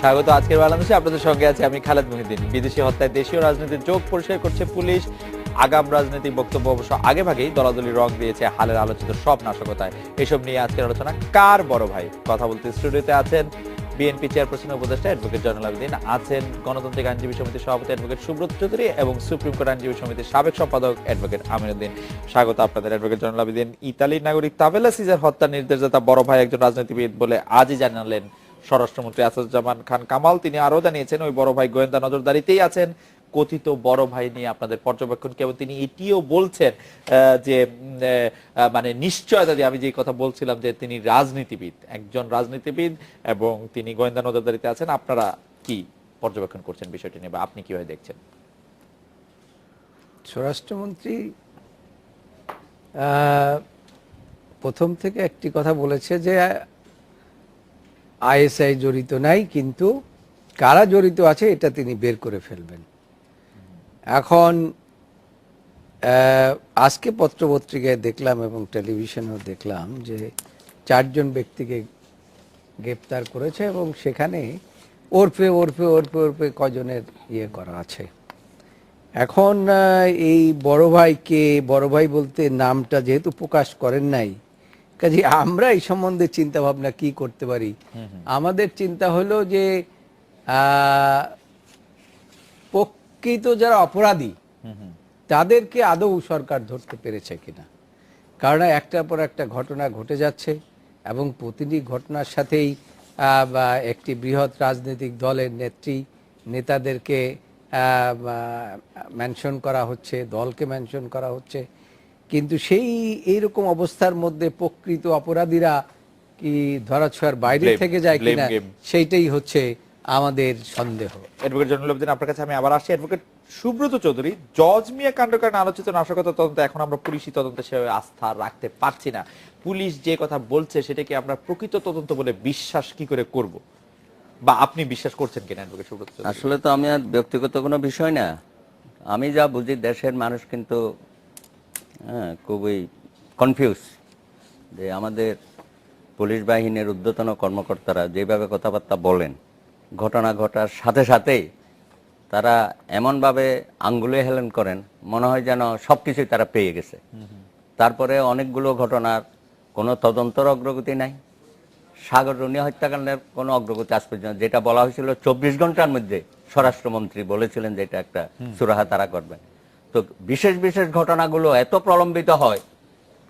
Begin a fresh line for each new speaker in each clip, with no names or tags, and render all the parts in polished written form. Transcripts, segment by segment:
স্বাগত আজকের বাংলাদেশে। আপনাদের সঙ্গে আছে আমি খালেদ মহিউদ্দিন। বিদেশি হত্যায় দেশীয় রাজনীতির যোগ পরিষ্কার করছে পুলিশ। আগাম রাজনৈতিক বক্তব্য অবশ্য আগে ভাগেই দলাদলি রং দিয়েছে হালের আলোচিত সব নাশকতায়। এসব নিয়ে আজকের আলোচনা কার বড় ভাই। কথা বলতে স্টুডিওতে আছেন বিএনপি চেয়ারপারসনের উপদেষ্টা অ্যাডভোকেট জয়নুল আবেদিন, আছেন গণতান্ত্রিক আইনজীবী সমিতির সভাপতি অ্যাডভোকেট সুব্রত চৌধুরী এবং সুপ্রিম কোর্ট আইনজীবী সমিতির সাবেক সম্পাদক অ্যাডভোকেট আমিনুদ্দিন। স্বাগত আপনাদের অ্যাডভোকেট জয়নুল আবেদিন। ইতালির নাগরিক তাভেলা সিজার হত্যার নির্দেশদাতা বড় ভাই একজন রাজনীতিবিদ বলে আজই জানালেন স্বরাষ্ট্রমন্ত্রী আসাদুজ্জামান খান কামাল। তিনি আরো জানিয়েছেন ওই বড় ভাই গোয়েন্দা নজরদারিতেই আছেন। কথিত বড় ভাই নিয়ে আপনাদের পর্যবেক্ষণ কেমন? তিনি এটিও বলছেন যে মানে নিশ্চয়তা দিয়ে, আমি যে কথা বলছিলাম যে তিনি রাজনীতিবিদ, একজন রাজনীতিবিদ এবং তিনি গোয়েন্দা নজরদারিতে আছেন। আপনারা কি পর্যবেক্ষণ করছেন বিষয়টি নিয়ে, বা আপনি কিভাবে দেখছেন?
স্বরাষ্ট্রমন্ত্রী প্রথম থেকে একটি কথা বলেছে যে আইএসআই জড়িত নাই, কিন্তু কারা জড়িত আছে এটা তিনি বের করে ফেলবেন। এখন আজকে পত্রপত্রিকায় দেখলাম এবং টেলিভিশনেও দেখলাম যে 4 জন ব্যক্তিকে গ্রেপ্তার করেছে এবং সেখানে ওরফে ওরফে ওরফে ওরফে কজনের ইয়ে করা আছে। এখন এই বড় ভাইকে, বড় ভাই বলতে নামটা যেহেতু প্রকাশ করেন নাই, কাজে আমরা এই সম্বন্ধে চিন্তা ভাবনা কি করতে পারি? আমাদের চিন্তা হলো যে প্রকৃত যারা অপরাধী তাদেরকে আদৌ সরকার ধরতে পেরেছে কিনা। কারণ একটার পর একটা ঘটনা ঘটে যাচ্ছে এবং প্রতিটি ঘটনার সাথেই একটি বৃহৎ রাজনৈতিক দলের নেতাদেরকে মেনশন করা হচ্ছে, দলকে মেনশন করা হচ্ছে। কিন্তু এইরকম অবস্থার মধ্যে প্রকৃত অপরাধীরা কি ধরাছোঁয়ার বাইরে থেকে যায় কিনা, সেইটাই হচ্ছে আমাদের সন্দেহ।
অ্যাডভোকেট জয়নুল আবেদিন, আপনার কাছে আমি আবার আসি। অ্যাডভোকেট সুব্রত চৌধুরী, জজ মিয়া কাণ্ড কারণে আলোচিত নাশকতা তদন্ত এখন আমরা পুলিশি তদন্তে সেভাবে আস্থা রাখতে পারছি না। পুলিশ যে কথা বলছে সেটাকে আমরা প্রকৃত তদন্ত বলে বিশ্বাস কি করে করব, বা আপনি বিশ্বাস করছেন কিনা অ্যাডভোকেট সুব্রত চৌধুরী?
আসলে তো আমি আর ব্যক্তিগত কোনো বিষয় না, আমি যা বুঝি দেশের মানুষ কিন্তু খুবই কনফিউজ যে আমাদের পুলিশ বাহিনীর ঊর্ধ্বতন কর্মকর্তারা যেভাবে কথাবার্তা বলেন, ঘটনা ঘটার সাথে সাথেই তারা এমনভাবে আঙ্গুলে হেলেন করেন, মনে হয় যেন সব কিছুই তারা পেয়ে গেছে। তারপরে অনেকগুলো ঘটনার কোনো তদন্তর অগ্রগতি নাই। সাগর রুনি হত্যাকাণ্ডের কোনো অগ্রগতি আজ পর্যন্ত, যেটা বলা হয়েছিল 24 ঘন্টার মধ্যে স্বরাষ্ট্রমন্ত্রী বলেছিলেন যে এটা একটা সুরাহা তারা করবেন। তো বিশেষ বিশেষ ঘটনাগুলো এত প্রলম্বিত হয়,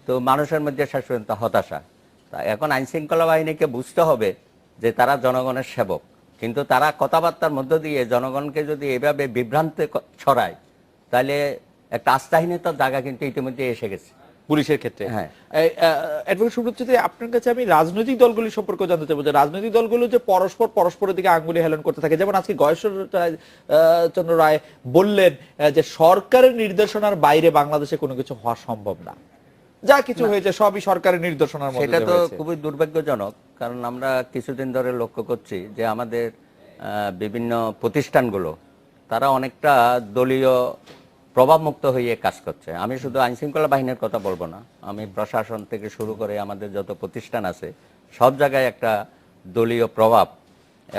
তো মানুষের মধ্যে শেষ পর্যন্ত হতাশা। তা এখন আইন শৃঙ্খলা বাহিনীকে বুঝতে হবে যে তারা জনগণের সেবক, কিন্তু তারা কথাবার্তার মধ্য দিয়ে জনগণকে যদি এভাবে বিভ্রান্তে ছড়ায়, তাহলে একটা আস্থাহীনতার জায়গা কিন্তু ইতিমধ্যে এসে গেছে
পুলিশের ক্ষেত্রে।
হ্যাঁ,
অ্যাডভোকেট সুব্রত চৌধুরী, আপনার কাছে আমি রাজনৈতিক দলগুলি সম্পর্কে জানতে চাইবো যে রাজনৈতিক দলগুলো যে পরস্পরের দিকে আঙ্গুলি হেলন করতে থাকে। যেমন আজকে গয়েশ্বর চন্দ্র রায় বললেন যে সরকারের নির্দেশনার বাইরে বাংলাদেশে কোনো কিছু হওয়া সম্ভব না, যা কিছু হয়েছে সবই সরকারের নির্দেশনার মধ্যে।
সেটা তো খুবই দুর্ভাগ্যজনক, কারণ আমরা কিছুদিন ধরে লক্ষ্য করছি যে আমাদের বিভিন্ন প্রতিষ্ঠানগুলো তারা অনেকটা দলীয় প্রভাবমুক্ত হয়ে কাজ করছে। আমি শুধু আইন শৃঙ্খলা বাহিনীর কথা বলবো না, আমি প্রশাসন থেকে শুরু করে আমাদের যত প্রতিষ্ঠান আছে সব জায়গায় একটা দলীয় প্রভাব,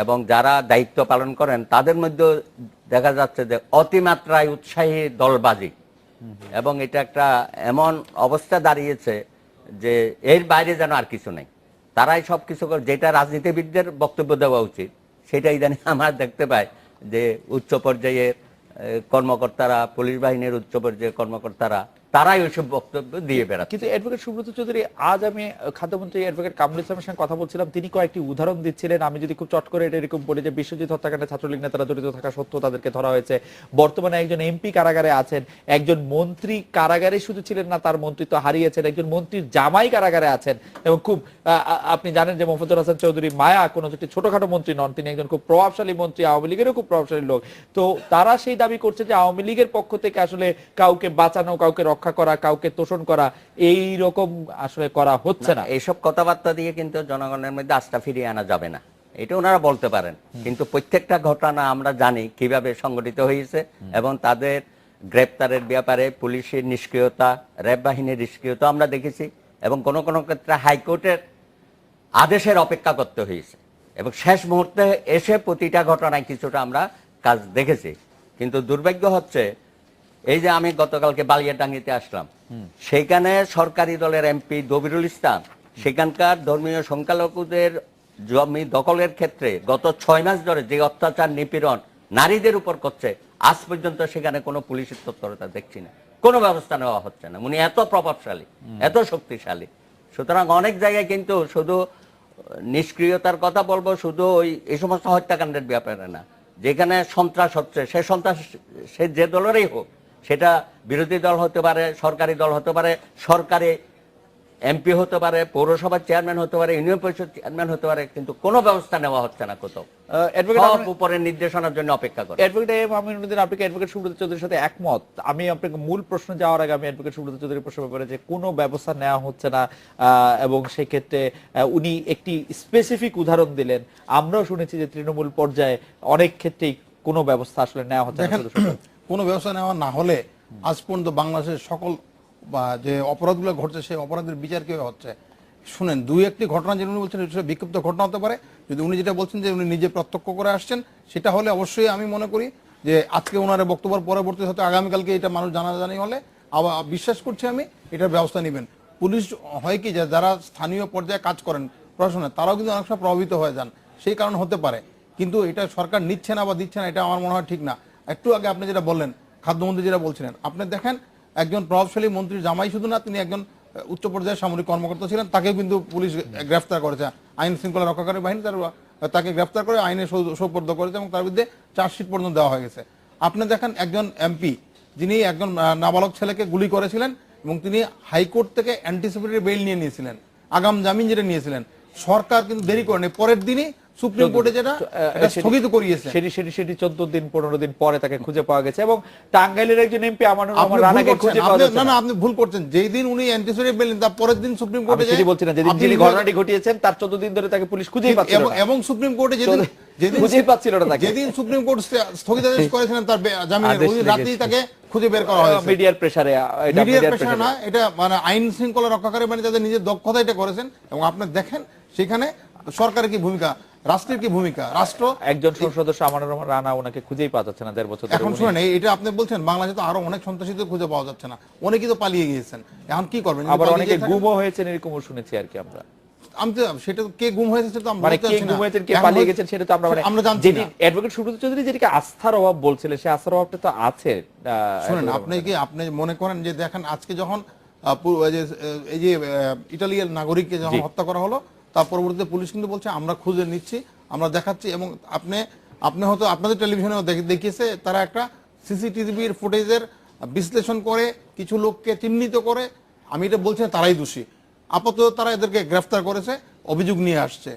এবং যারা দায়িত্ব পালন করেন তাদের মধ্যে দেখা যাচ্ছে যে অতিমাত্রায় উৎসাহী দলবাজি, এবং এটা একটা এমন অবস্থা দাঁড়িয়েছে যে এর বাইরে যেন আর কিছু নেই। তারাই সব কিছু করে, যেটা রাজনীতিবিদদের বক্তব্য দেওয়া উচিত সেটাই জানি আমরা দেখতে পাই যে উচ্চ পর্যায়ের কর্মকর্তারা, পুলিশ বাহিনীর উচ্চ পর্যায়ের কর্মকর্তারা তারাই ওইসব বক্তব্য দিয়ে বেড়াচ্ছে।
কিন্তু অ্যাডভোকেট সুব্রত চৌধুরী, আজ আমি খাদ্যমন্ত্রী অ্যাডভোকেট কামরুল ইসলামের সঙ্গে কথা বলছিলাম, তিনি কয়েকটি উদাহরণ দিচ্ছিলেন। আমি যদি খুব চট করে এটা এরকম বলি যে বিশ্বজিৎ হত্যাকাণ্ডে ছাত্রলীগ নেতারা জড়িত থাকা সত্ত্বেও তাদেরকে ধরা হয়েছে। বর্তমানে একজন এমপি কারাগারে আছেন, একজন মন্ত্রী কারাগারে শুধু ছিলেন না, তার মন্ত্রিত্ব হারিয়েছেন, একজন মন্ত্রীর জামাই কারাগারে আছেন। এবং খুব আপনি জানেন যে মোফাজ্জল হাসান চৌধুরী মায়া কোনো একটি ছোটখাটো মন্ত্রী নন, তিনি একজন খুব প্রভাবশালী মন্ত্রী, আওয়ামী লীগেরও খুব প্রভাবশালী লোক। তো তারা সেই দাবি করছে যে আওয়ামী লীগের পক্ষ থেকে আসলে কাউকে বাঁচানো, কাউকে রক্ষা করা, কাউকে তোষণ করা, এই রকম আসলে করা হচ্ছে না।
এইসব কথাবার্তা দিয়ে কিন্তু জনগণের মধ্যে আস্থা ফিরিয়ে আনা যাবে না, এটা ওনারা বলতে পারেন, কিন্তু প্রত্যেকটা ঘটনা আমরা জানি কিভাবে সংগঠিত হয়েছে, এবং তাদের গ্রেপ্তারের ব্যাপারে পুলিশের নিষ্ক্রিয়তা, র্যাব বাহিনীর নিষ্ক্রিয়তা আমরা দেখেছি, এবং কোনো কোনো ক্ষেত্রে হাইকোর্টের আদেশের অপেক্ষা করতে হয়েছে। এবং শেষ মুহূর্তে এসে প্রতিটা ঘটনায় কিছুটা আমরা কাজ দেখেছি। কিন্তু দুর্ভাগ্য হচ্ছে এই যে আমি গতকালকে বালিয়াডাঙ্গিতে আসলাম, সেখানে সরকারি দলের এমপি দবিরুল ইসলাম সেখানকার ধর্মীয় সংখ্যালঘুদের জমি দখলের ক্ষেত্রে গত 6 মাস ধরে যে অত্যাচার নিপীড়ন নারীদের উপর করছে, আজ পর্যন্ত সেখানে কোনো পুলিশের তৎপরতা দেখছি না, কোনো ব্যবস্থা নেওয়া হচ্ছে না। উনি এত প্রভাবশালী, এত শক্তিশালী। সুতরাং অনেক জায়গায় কিন্তু শুধু নিষ্ক্রিয়তার কথা বলবো, শুধু এই সমস্ত হত্যাকাণ্ডের ব্যাপারে না, যেখানে সন্ত্রাস হচ্ছে সে সন্ত্রাস সে যে দলেরই হোক, সেটা বিরোধী দল হতে পারে, সরকারি দল হতে পারে, সরকারি এমপি হতে পারে, পৌরসভার চেয়ারম্যান হতে পারে, ইউনিয়ন পরিষদ চেয়ারম্যান হতে পারে, কিন্তু কোনো ব্যবস্থা নেওয়া হচ্ছে না কোথাও। সব উপরের নির্দেশনার জন্য অপেক্ষা করে।
অ্যাডভোকেট এম আমিনুদ্দিন, আপনি কি অ্যাডভোকেট সুব্রত চৌধুরীর সাথে একমত? আমি আপনাকে মূল প্রশ্ন যাওয়ার আগে আমি অ্যাডভোকেট সুব্রত চৌধুরীর প্রশ্ন ব্যাপারে যে কোনো ব্যবস্থা নেওয়া হচ্ছে না, এবং সেই ক্ষেত্রে উনি একটি স্পেসিফিক উদাহরণ দিলেন। আমরাও শুনেছি যে তৃণমূল পর্যায়ে অনেক ক্ষেত্রেই কোনো ব্যবস্থা আসলে নেওয়া হচ্ছে না।
কোনো ব্যবস্থা নেওয়া না হলে আজ পর্যন্ত বাংলাদেশের সকল বা যে অপরাধগুলো ঘটছে সেই অপরাধের বিচার কিভাবে হচ্ছে? শুনেন, দুই একটি ঘটনা যেটা উনি বলছেন এটা বিক্ষিপ্ত ঘটনা হতে পারে। যদি উনি যেটা বলছেন যে উনি নিজে প্রত্যক্ষ করে আসছেন, সেটা হলে অবশ্যই আমি মনে করি যে আজকে ওনার বক্তব্যের পরবর্তী হয়তো আগামীকালকে এটা মানুষ জানাজানি হলে আবার বিশ্বাস করছি আমি এটার ব্যবস্থা নেবেন। পুলিশ হয় কি যে যারা স্থানীয় পর্যায়ে কাজ করেন প্রশাসনে, তারাও কিন্তু অনেক সময় প্রভাবিত হয়ে যান, সেই কারণে হতে পারে। কিন্তু এটা সরকার নিচ্ছে না বা দিচ্ছে না, এটা আমার মনে হয় ঠিক না। একটু আগে আপনি যেটা বললেন, খাদ্যমন্ত্রী যেটা বলছিলেন, আপনি দেখেন একজন প্রভাবশালী মন্ত্রীর জামাই শুধু না, তিনি একজন উচ্চ পর্যায়ের সামরিক কর্মকর্তা ছিলেন, তাকেও কিন্তু পুলিশ গ্রেফতার করেছে। আইন শৃঙ্খলা রক্ষাকারী বাহিনী তাকে গ্রেফতার করে আইনে সোপর্দ করেছে এবং তার বিরুদ্ধে চার্জশিট পর্যন্ত দেওয়া হয়ে গেছে। আপনি দেখেন একজন এমপি যিনি একজন নাবালক ছেলেকে গুলি করেছিলেন এবং তিনি হাইকোর্ট থেকে অ্যান্টিসিপেটরি বেইল নিয়ে নিয়েছিলেন, আগাম জামিন যেটা নিয়েছিলেন, সরকার কিন্তু দেরি করেনি, পরের দিনই সুপ্রিম কোর্টে যেটা স্থগিত করিয়েছে।
সেটি 14 দিন 15 দিন পরে তাকে খুঁজে পাওয়া গেছে। এবং টাঙ্গাইলের একজন এমপি আমানুর রহমান রানাকে খুঁজে পাওয়া যাচ্ছে না।
আপনি ভুল করছেন। যেই দিন উনি অ্যান্টিসিপেটরি বেল তার পরের দিন সুপ্রিম কোর্টে
সেটি বলছি না, যেদিন যিনি ঘটনাটি ঘটিয়েছেন তার 14 দিন ধরে তাকে পুলিশ খুঁজেই পাচ্ছিল না,
এবং সুপ্রিম কোর্টে যেদিন
খুঁজেই পাচ্ছিল না তাকে।
যেদিন সুপ্রিম কোর্ট স্থগিতাদেশ করেছিলেন তার জামিনের, ওই রাতেই তাকে খুঁজে বের করা হয়েছে।
মিডিয়ার প্রেসারে, এটা
মিডিয়ার প্রেসার না, এটা মানে আইন শৃঙ্খলা রক্ষাকারী বাহিনী তাদের নিজের দক্ষতা এটা করেছেন। এবং আপনি দেখেন সেখানে সরকারের কি ভূমিকা, রাষ্ট্রের কি ভূমিকা। রাষ্ট্র
একজন সংসদ সদস্য আমানুর রহমান রানা ওনাকে খুঁজেই পাওয়া যাচ্ছে না 1.5 বছর ধরে।
এখন শুনেন, এটা আপনি বলছেন বাংলাদেশে তো আরো অনেক সন্ত্রাসীদের খুঁজে পাওয়া যাচ্ছে না, অনেকেই তো পালিয়ে গিয়েছেন। এখন কি করবেন?
আবার অনেকে গুমও হয়েছেন, এরকমও শুনেছি আর কি আমরা।
আমি তো সেটা কে গুম হয়েছে সেটা আমরা
মানে কে গুম হয়েছেন, কে পালিয়ে গেছেন সেটা তো আমরা
জানছি না।
অ্যাডভোকেট সুব্রত চৌধুরী যেটাকে আস্থার অভাব বলছিলেন, সেই আস্থার অভাবটা তো আছে।
শুনেন, আপনি মনে করেন যে দেখেন আজকে যখন এই যে ইটালিয়ার নাগরিককে যখন হত্যা করা হলো, তার পরবর্তীতে পুলিশ কিন্তু বলছে আমরা খুঁজে নিচ্ছি, আমরা দেখাচ্ছি। এবং আপনি হয়তো আপনাদের টেলিভিশনেও দেখিয়েছে, তারা একটা সিসিটিভির ফুটেজের বিশ্লেষণ করে কিছু লোককে চিহ্নিত করে, আমি এটা বলছি না তারাই দোষী, আপাতত তারা এদেরকে গ্রেফতার করেছে, অভিযোগ নিয়ে আসছে।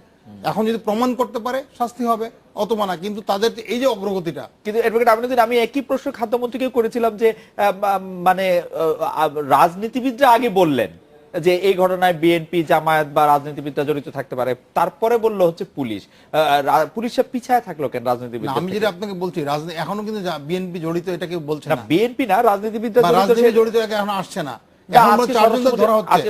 এখন যদি প্রমাণ করতে পারে শাস্তি হবে, অথবা না। কিন্তু তাদের এই যে অগ্রগতিটা,
কিন্তু অ্যাডভোকেট আমি একই প্রশ্ন খাদ্যমন্ত্রীকে করেছিলাম যে মানে রাজনীতিবিদরা আগে বললেন যে এই ঘটনায় বিএনপি, জামায়াত বা রাজনীতিবিদরা জড়িত থাকতে পারে, তারপরে বললো হচ্ছে পুলিশ। পুলিশরা পিছায় থাকলো কেন রাজনীতিবিদ?
আমি যেটা আপনাকে বলছি, রাজনীতি এখনো কিন্তু বিএনপি জড়িত, এটা কেউ বলছে না।
বিএনপি না, রাজনীতিবিদরা
জড়িত এখন আসছে না।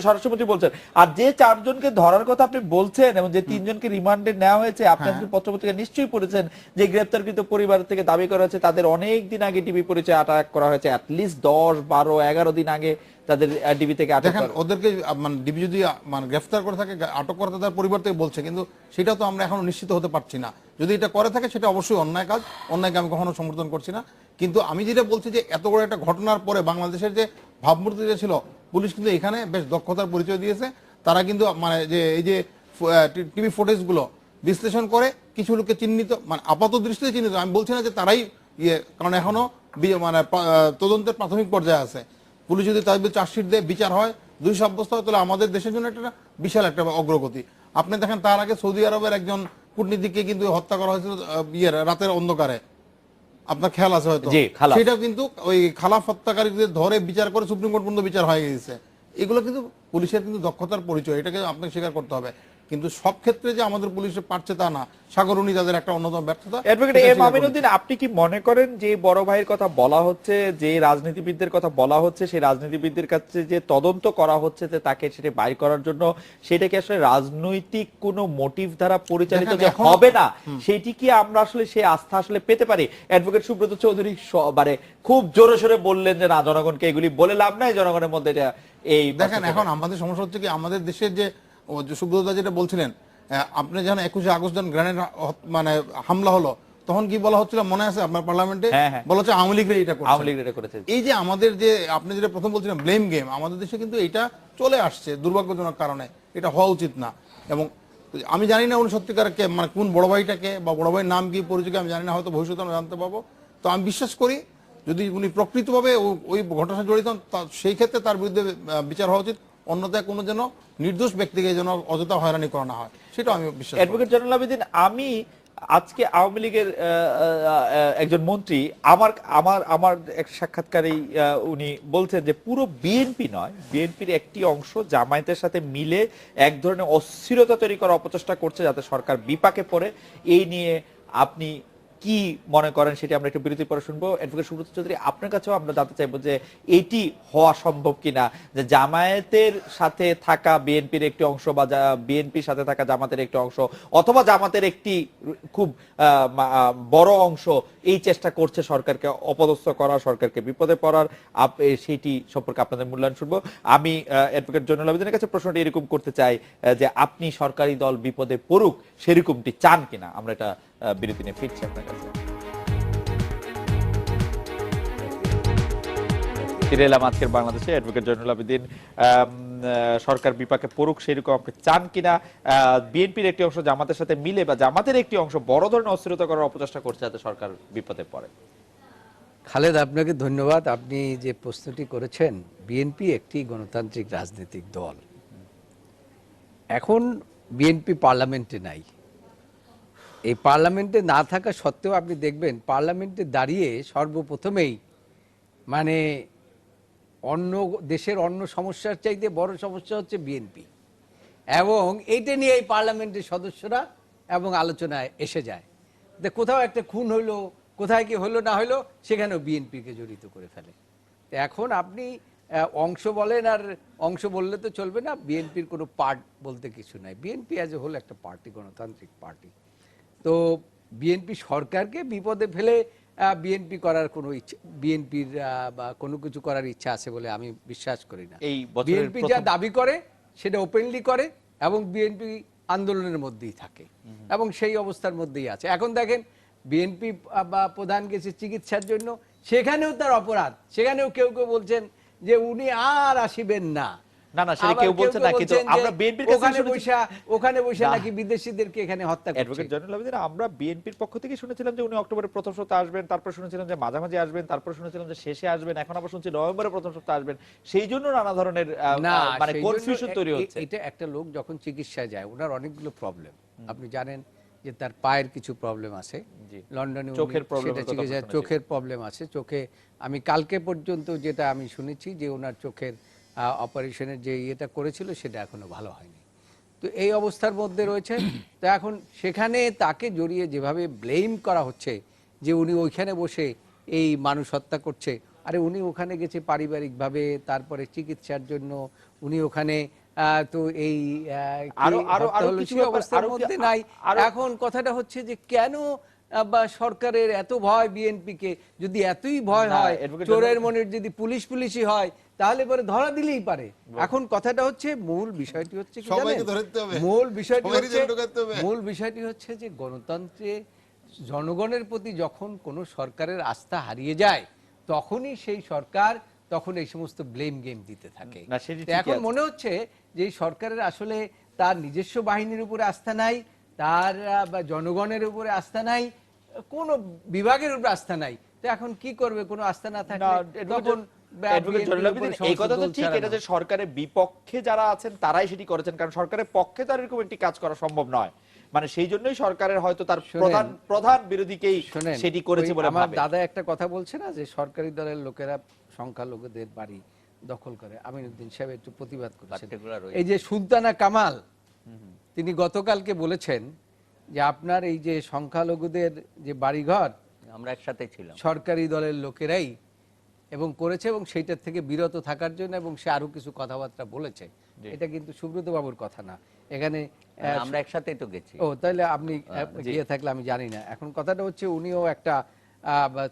স্বরাষ্ট্রমন্ত্রী বলছেন, আর যে 4 জনকে ধরার কথা আপনি বলছেন এবং যে 3 জনকে রিমান্ডে নেওয়া হয়েছে, আপনি পত্রপত্রিকা নিশ্চয়ই পড়েছেন যে গ্রেপ্তারকৃত পরিবার থেকে দাবি করা হয়েছে তাদের অনেক দিন আগে ডিবি পরিচয় আটক করা হয়েছে, অ্যাটলিস্ট 10, 12, 11 দিন আগে তাদের ডিবি থেকে আটক করা।
ওদেরকে মানে ডিবি যদি মানে গ্রেফতার করে থাকে, আটক করে তাদের পরিবার থেকে বলছে, কিন্তু সেটা তো আমরা এখনো নিশ্চিত হতে পারছি না। যদি এটা করে থাকে সেটা অবশ্যই অন্যায় কাজ, অন্যায়কে আমি কখনো সমর্থন করছি না। কিন্তু আমি যেটা বলছি যে এত বড় একটা ঘটনার পরে বাংলাদেশের যে ভাবমূর্তি যে ছিল, পুলিশ কিন্তু এখানে বেশ দক্ষতার পরিচয় দিয়েছে। তারা কিন্তু মানে যে এই যে টিভি ফুটেজগুলো বিশ্লেষণ করে কিছু লোককে চিহ্নিত, মানে আপাত দৃষ্টিতে চিহ্নিত, আমি বলছি না যে তারাই কারণ এখনো মানে তদন্তের প্রাথমিক পর্যায়ে আছে। পুলিশ যদি তাদের চার্জশিট দেয়, বিচার হয়, দোষী সাব্যস্ত হয়, তাহলে আমাদের দেশের জন্য একটা বিশাল একটা অগ্রগতি। আপনি দেখেন তার আগে সৌদি আরবের একজন কূটনীতিককে কিন্তু হত্যা করা হয়েছিল রাতের অন্ধকারে, আপনার খেয়াল আছে হয়তো, সেটা কিন্তু ওই খালাফ হত্যাকারীদের ধরে বিচার করে সুপ্রিম কোর্ট পর্যন্ত বিচার হয়ে গেছে। এগুলো কিন্তু পুলিশের কিন্তু দক্ষতার পরিচয়, এটাকে আপনাকে স্বীকার করতে হবে। কিন্তু সব ক্ষেত্রে যে আমাদের পুলিশে পারছে তা না, সাগরণী তাদের একটা অন্যতম ব্যর্থতা।
অ্যাডভোকেট
সেটা
এম
স্বীকার
আমিনুদ্দিন, আপনি কি মনে করেন যে বড় ভাইয়ের কথা বলা হচ্ছে, যে রাজনীতিবিদদের কথা বলা হচ্ছে, সেই রাজনীতিবিদদের কাছে যে তদন্ত করা হচ্ছে যে তাকে সেটা বাইর করার জন্য, সেটা কি আসলে রাজনৈতিক কোনো মোটিভ দ্বারা পরিচালিত
দেখেন,
যে
এখন-
হবে না, সেটি কি আমরা আসলে সেই আস্থা আসলে পেতে পারি? অ্যাডভোকেট সুব্রত চৌধুরী মানে খুব জোরে সোরে বললেন যে না, জনগণকে এগুলি বলে লাভ নাই, জনগণের মধ্যে এটা এই
দেখেন এখন আমাদের সমস্যা হচ্ছে কি, আমাদের দেশের যে সুব্রতদা যেটা বলছিলেন, আপনি যখন 21শে আগস্ট যখন গ্রেনেড মানে হামলা হলো, তখন কি বলা হচ্ছিল মনে আছে আপনার পার্লামেন্টে?
হ্যাঁ, হ্যাঁ।
বলা হচ্ছে আওয়ামী লীগরা এটা
আওয়ামী
করছে।
লীগ এটা করেছে।
এই যে আমাদের যে আপনি যেটা প্রথম বলছিলেন ব্লেম গেম, আমাদের দেশে কিন্তু এটা চলে আসছে দুর্ভাগ্যজনক কারণে, এটা হওয়া উচিত না। এবং আমি জানি না উনি সত্যিকার কে, মানে কোন বড় ভাইটাকে বা বড় ভাইয়ের নাম কি পরিচয় আমি জানি না, হয়তো ভবিষ্যতে আমরা জানতে পাবো। তো আমি বিশ্বাস করি যদি উনি প্রকৃতভাবে ওই ঘটনার জড়িত হন, সেই ক্ষেত্রে তার বিরুদ্ধে বিচার হওয়া উচিত। অন্যথায় কোনো যেন নির্দোষ ব্যক্তিকে যেন অযথা হয়রানি করা না হয়, সেটা আমি বিশ্বাস করি।
অ্যাডভোকেট জয়নুল আবেদিন, আমি আজকে আওয়ামী লীগের একজন মন্ত্রী আমার আমার আমার এক সাক্ষাৎকারেই উনি বলছেন যে পুরো বিএনপি নয়, বিএনপির একটি অংশ জামায়াতের সাথে মিলে এক ধরনের অস্থিরতা তৈরি করার অপচেষ্টা করছে যাতে সরকার বিপাকে পড়ে। এই নিয়ে আপনি কি মনে করেন সেটি আমরা একটু বিরতি পরে শুনবো। অ্যাডভোকেট সুব্রত চৌধুরী, আপনার কাছেও আমরা জানতে চাইবো যে এটি হওয়া সম্ভব কিনা, যে জামায়াতের সাথে থাকা বিএনপির একটি অংশ বা বিএনপির সাথে থাকা জামাতের একটি অংশ অথবা জামাতের একটি খুব বড় অংশ এই চেষ্টা করছে সরকারকে অপদস্থ করা, সরকারকে বিপদে পড়ার, সেটি সম্পর্কে আপনাদের মূল্যায়ন শুনবো। আমি অ্যাডভোকেট জয়নুল আবেদিনের কাছে প্রশ্নটি এরকম করতে চাই যে আপনি সরকারি দল বিপদে পড়ুক সেরকমটি চান কিনা? আমরা এটা বিরতি নিয়ে ফিরছি আপনার কাছে। ফিরে এলাম আজকের বাংলাদেশে। অ্যাডভোকেট জয়নুল আবেদিন, সরকার বিপাকে পড়ুক সেরকম আপনি চান কিনা? বিএনপির একটি অংশ জামাতের সাথে মিলে বা জামাতের একটি অংশ বড় ধরনের অস্থিরতা করার অপচেষ্টা করছে যাতে সরকার বিপদে পড়ে।
খালেদ, আপনাকে ধন্যবাদ। আপনি যে প্রশ্নটি করেছেন, বিএনপি একটি গণতান্ত্রিক রাজনৈতিক দল। এখন বিএনপি পার্লামেন্টে নাই। এই পার্লামেন্টে না থাকা সত্ত্বেও আপনি দেখবেন পার্লামেন্টে দাঁড়িয়ে সর্বপ্রথমেই মানে অন্য দেশের অন্য সমস্যার চাইতে বড় সমস্যা হচ্ছে বিএনপি, এবং এইটা নিয়ে এই পার্লামেন্টের সদস্যরা এবং আলোচনায় এসে যায়। কোথাও একটা খুন হইলো, কোথায় কি হইলো না হইলো, সেখানেও বিএনপিকে জড়িত করে ফেলে। তো এখন আপনি অংশ বলেন, আর অংশ বললে তো চলবে না। বিএনপির কোনো পার্ট বলতে কিছু নাই। বিএনপি অ্যাজ এ হোল একটা পার্টি, গণতান্ত্রিক পার্টি। তো বিএনপি সরকারকে বিপদে ফেলে বিএনপি করার কোনো ইচ্ছা, বিএনপির বা কোনো কিছু করার ইচ্ছা আছে বলে আমি বিশ্বাস করি না।
এই বছরের
বিএনপি যা দাবি করে সেটা ওপেনলি করে এবং বিএনপি আন্দোলনের মধ্যেই থাকে এবং সেই অবস্থার মধ্যেই আছে। এখন দেখেন বিএনপি বা প্রধান গেছে চিকিৎসার জন্য, সেখানেও তার অপরাধ। সেখানেও কেউ কেউ বলছেন যে উনি আর আসিবেন না।
না না, সেটা কেউ বলছে না, কিন্তু আমরা বিএনপির কাছে
ওখানে বসে নাকি বিদেশিদেরকে এখানে হত্যা করছে।
অ্যাডভোকেট জয়নুল আবেদিন, আমরা বিএনপির পক্ষ থেকে শুনেছিলাম যে উনি অক্টোবরের প্রথম সপ্তাহে আসবেন, তারপর শুনেছিলাম যে মাঝামাঝি আসবেন, তারপর শুনেছিলাম যে শেষে আসবেন, এখন আবার শুনছি নভেম্বরের প্রথম সপ্তাহে আসবেন। সেই জন্য নানা ধরনের মানে কনফিউশন তৈরি হচ্ছে।
এটা একটা লোক যখন চিকিৎসায় যায়, ওনার অনেকগুলো প্রবলেম আপনি জানেন, যে তার পায়ের কিছু প্রবলেম আছে, লন্ডনে
চোখের প্রবলেম,
চোখের প্রবলেম আছে। চোখে আমি কালকে পর্যন্ত যেটা আমি শুনেছি যে ওনার চোখের অপারেশনের যে ইয়েটা করেছিল সেটা এখনো ভালো হয়নি। তো এই অবস্থার মধ্যে রয়েছে। তো এখন সেখানে তাকে জড়িয়ে যেভাবে ব্লেম করা হচ্ছে যে উনি ওইখানে বসে এই মানুষ হত্যা করছে, আরে উনি ওখানে গেছে পারিবারিকভাবে, তারপরে চিকিৎসার জন্য উনি ওখানে, তো এই অবস্থার মধ্যে নাই। এখন কথাটা হচ্ছে যে কেন বা সরকারের এত ভয় বিএনপিকে? যদি এতই ভয় হয়, চোরের মনের যদি পুলিশই হয়, তাহলে পরে ধরা দিলেই পারে। এখন কথাটা হচ্ছে, মূল বিষয়টি হচ্ছে কি জানেন, মূল বিষয়টি হচ্ছে যে গণতন্ত্রে জনগণের প্রতি যখন কোন সরকারের আস্থা হারিয়ে যায়, তখনই সেই সরকার তখন এই সমস্ত ব্লেম গেম দিতে থাকে। এখন মনে হচ্ছে যে সরকারের আসলে তার নিজস্ব বাহিনীর উপরে আস্থা নাই, তার বা জনগণের উপরে আস্থা নাই, কোন বিভাগের উপরে আস্থা নাই। তো এখন কি করবে? কোনো আস্থা না থাকলে তখন
এই কথা তো ঠিক, এটা যে সরকারের বিপক্ষে যারা আছেন তারাই সেটি করেছেন, কারণ সরকারের পক্ষে তার এরকম একটি কাজ করা সম্ভব নয়। মানে সেই জন্যই সরকারের হয়তো তার প্রধান বিরোধীকেই সেটি করেছে বলে
আমার দাদা একটা কথা বলছে না, যে সরকারি দলের লোকেরা সংখ্যালঘুদের বাড়ি দখল করে। আমিনুদ্দিন সাহেব একটু প্রতিবাদ করেছেন। এই যে সুলতানা কামাল, তিনি গতকালকে বলেছেন যে আপনার এই যে সংখ্যালঘুদের যে বাড়িঘর
আমরা একসাথে ছিলাম।
সরকারি দলের লোকেরাই এবং করেছে, এবং সেইটার থেকে বিরত থাকার জন্য, এবং সে আরো কিছু কথাবার্তা বলেছে। এটা কিন্তু সুব্রত বাবুর কথা না, এখানে
আমরা একসাথেই তো গেছি।
ও তাহলে আপনি গিয়ে থাকলে আমি জানি না। এখন কথাটা হচ্ছে উনিও একটা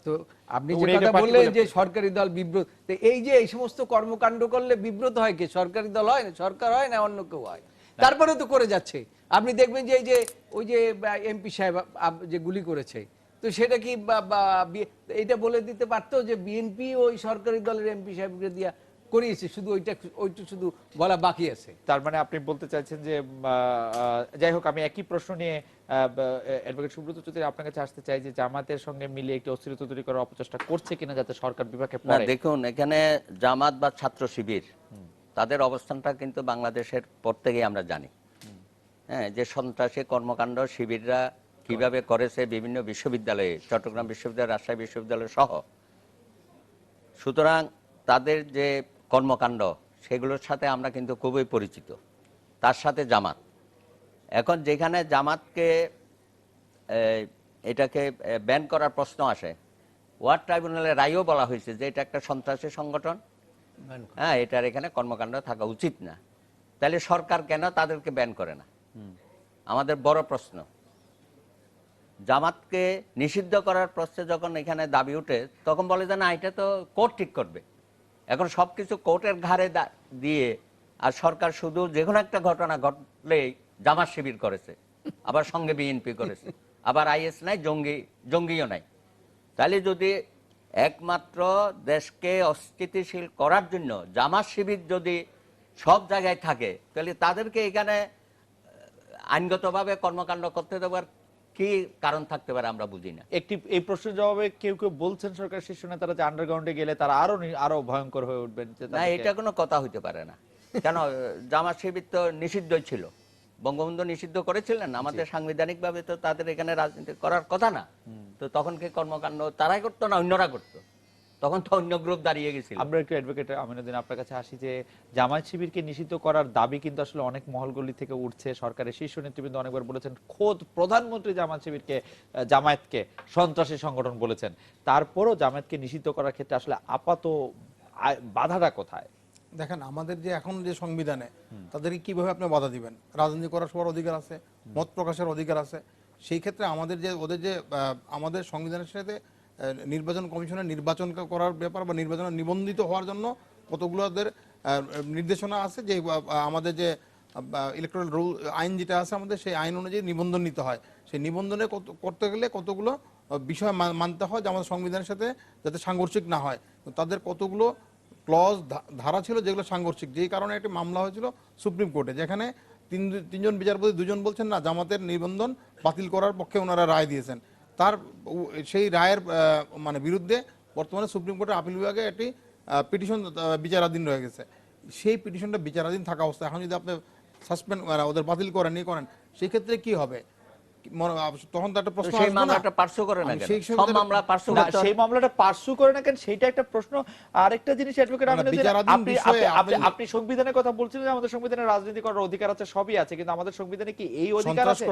তো আপনি যে
উনি
কথা
এটা
বললেন
particular-
যে সরকারি দল বিব্রত, তো এই যে এই সমস্ত কর্মকাণ্ড করলে বিব্রত হয় কে? সরকারি দল হয় না, সরকার হয় না, অন্য কেউ হয়? তারপরে তো করে যাচ্ছে। আপনি দেখবেন যে এই যে ওই যে এমপি সাহেব যে গুলি করেছে, তো সেটা কি এটা বলে দিতে পারতো যে বিএনপি ওই সরকারি দলের এমপি সাহেবকে দিয়া করিয়েছে, শুধু ওইটা শুধু বলা বাকি আছে।
তার মানে আপনি বলতে চাইছেন যে যাই হোক, আমি একই প্রশ্ন নিয়ে অ্যাডভোকেট সুব্রত চৌধুরী আপনার কাছে আসতে চাই যে জামাতের সঙ্গে মিলে একটি অস্থিরতা তৈরি করার অপচেষ্টা করছে কিনা যাতে সরকার বিভাগে
না
পড়ে।
দেখুন, এখানে জামাত বা ছাত্র শিবির তাদের অবস্থানটা কিন্তু বাংলাদেশের পর থেকেই আমরা জানি। হ্যাঁ, যে সন্ত্রাসী কর্মকাণ্ড শিবিররা কিভাবে করেছে বিভিন্ন বিশ্ববিদ্যালয়ে, চট্টগ্রাম বিশ্ববিদ্যালয়, রাজশাহী বিশ্ববিদ্যালয় সহ। সুতরাং তাদের যে কর্মকাণ্ড সেগুলোর সাথে আমরা কিন্তু খুবই পরিচিত, তার সাথে জামাত। এখন যেখানে জামাতকে এটাকে ব্যান করার প্রশ্ন আসে, ওয়ার্ড ট্রাইব্যুনালের রায়ও বলা হয়েছে যে এটা একটা সন্ত্রাসী সংগঠন, হ্যাঁ, এটার এখানে কর্মকাণ্ড থাকা উচিত না। তাহলে সরকার কেন তাদেরকে ব্যান করে না? আমাদের বড় প্রশ্ন। জামাতকে নিষিদ্ধ করার প্রশ্নে যখন এখানে দাবি উঠে, তখন বলে যে না, এটা তো কোর্ট ঠিক করবে। এখন সবকিছু কোর্টের ঘাড়ে দিয়ে, আর সরকার শুধু যে কোনো একটা ঘটনা ঘটলেই জামাত শিবির করেছে, আবার সঙ্গে বিএনপি করেছে, আবার আইএস নাই, জঙ্গিও নাই। তাহলে যদি একমাত্র দেশকে অস্থিতিশীল করার জন্য জামাত শিবির যদি সব জায়গায় থাকে, তাহলে তাদেরকে এখানে আইনগতভাবে কর্মকাণ্ড করতে দেওয়ার কি কারণ থাকতে পারে আমরা বুঝি না।
একটি এই প্রশ্নের জবাবে কেউ কেউ বলছেন সরকার শীর্ষ নেতারা যে আন্ডারগ্রাউন্ডে গেলে তারা আরো ভয়ঙ্কর হয়ে উঠবেন।
না, এটা কোনো কথা হইতে পারে না। কেন? জামাত শিবির তো নিষিদ্ধই ছিল, বঙ্গবন্ধু নিষিদ্ধ করেছিলেন। আমাদের সাংবিধানিক ভাবে তো তাদের এখানে রাজনীতি করার কথা না। তো তখন কি কর্মকাণ্ড তারাই করতো না অন্যরা করতো? তখন তো অন্য গ্রুপ দাঁড়িয়ে গেছিল।
আমরা একটু অ্যাডভোকেট আমিনুদ্দিন আপনার কাছে আসি যে জামায়াত শিবিরকে নিষিদ্ধ করার দাবি কিন্তু আসলে অনেক মহলগুলি থেকে উঠছে। সরকারের শীর্ষ নেতৃবৃন্দ অনেকবার বলেছেন, খোদ প্রধানমন্ত্রী জামায়াত শিবিরকে জামায়াতকে সন্ত্রাসী সংগঠন বলেছেন। তারপরও জামায়াতকে নিষিদ্ধ করার ক্ষেত্রে আসলে আপাত বাধাটা কোথায়?
দেখেন, আমাদের যে এখন যে সংবিধানে তাদেরকে কিভাবে আপনি বাধা দিবেন? রাজনীতি করার সবার অধিকার আছে, মত প্রকাশের অধিকার আছে। সেই ক্ষেত্রে আমাদের যে আমাদের সংবিধানের সাথে নির্বাচন কমিশনের নির্বাচন করার ব্যাপার বা নির্বাচনে নিবন্ধিত হওয়ার জন্য কতগুলো ওদের নির্দেশনা আছে, যে আমাদের যে ইলেকট্রাল রুল আইন যেটা আছে আমাদের, সেই আইন অনুযায়ী নিবন্ধন নিতে হয়। সেই নিবন্ধনে করতে গেলে কতগুলো বিষয় মানতে হয় যে আমাদের সংবিধানের সাথে যাতে সাংঘর্ষিক না হয়। তাদের কতগুলো ক্লজ ধারা ছিল যেগুলো সাংঘর্ষিক, যেই কারণে একটি মামলা হয়েছিল সুপ্রিম কোর্টে, যেখানে তিনজন বিচারপতি দুজন বলছেন না, জামাতের নিবন্ধন বাতিল করার পক্ষে ওনারা রায় দিয়েছেন। সেই রায়ের মানে বিরুদ্ধে বর্তমানে সুপ্রিম কোর্টের আপিল বিভাগে একটি পিটিশন বিচারাধীন রয়ে গেছে। সেই পিটিশনটা বিচারাধীন থাকা অবস্থায় এখন যদি আপনি সাসপেন্ড ওদের বাতিল করেন সেই ক্ষেত্রে কি হবে? তখন তো একটা প্রশ্ন
সেই
আসবে না,
মামলাটা পার্সু করে না কেন?
সেই
সব মামলা পার্সু
না,
করতে
সেই মামলাটা পার্সু করে না কেন সেটা একটা প্রশ্ন। আরেকটা জিনিস অ্যাডভোকেট আপনি সংবিধানের কথা বলছিলেন যে আমাদের সংবিধানে রাজনীতি করার অধিকার আছে, সবই আছে, কিন্তু আমাদের সংবিধানে কি এই অধিকার আছে?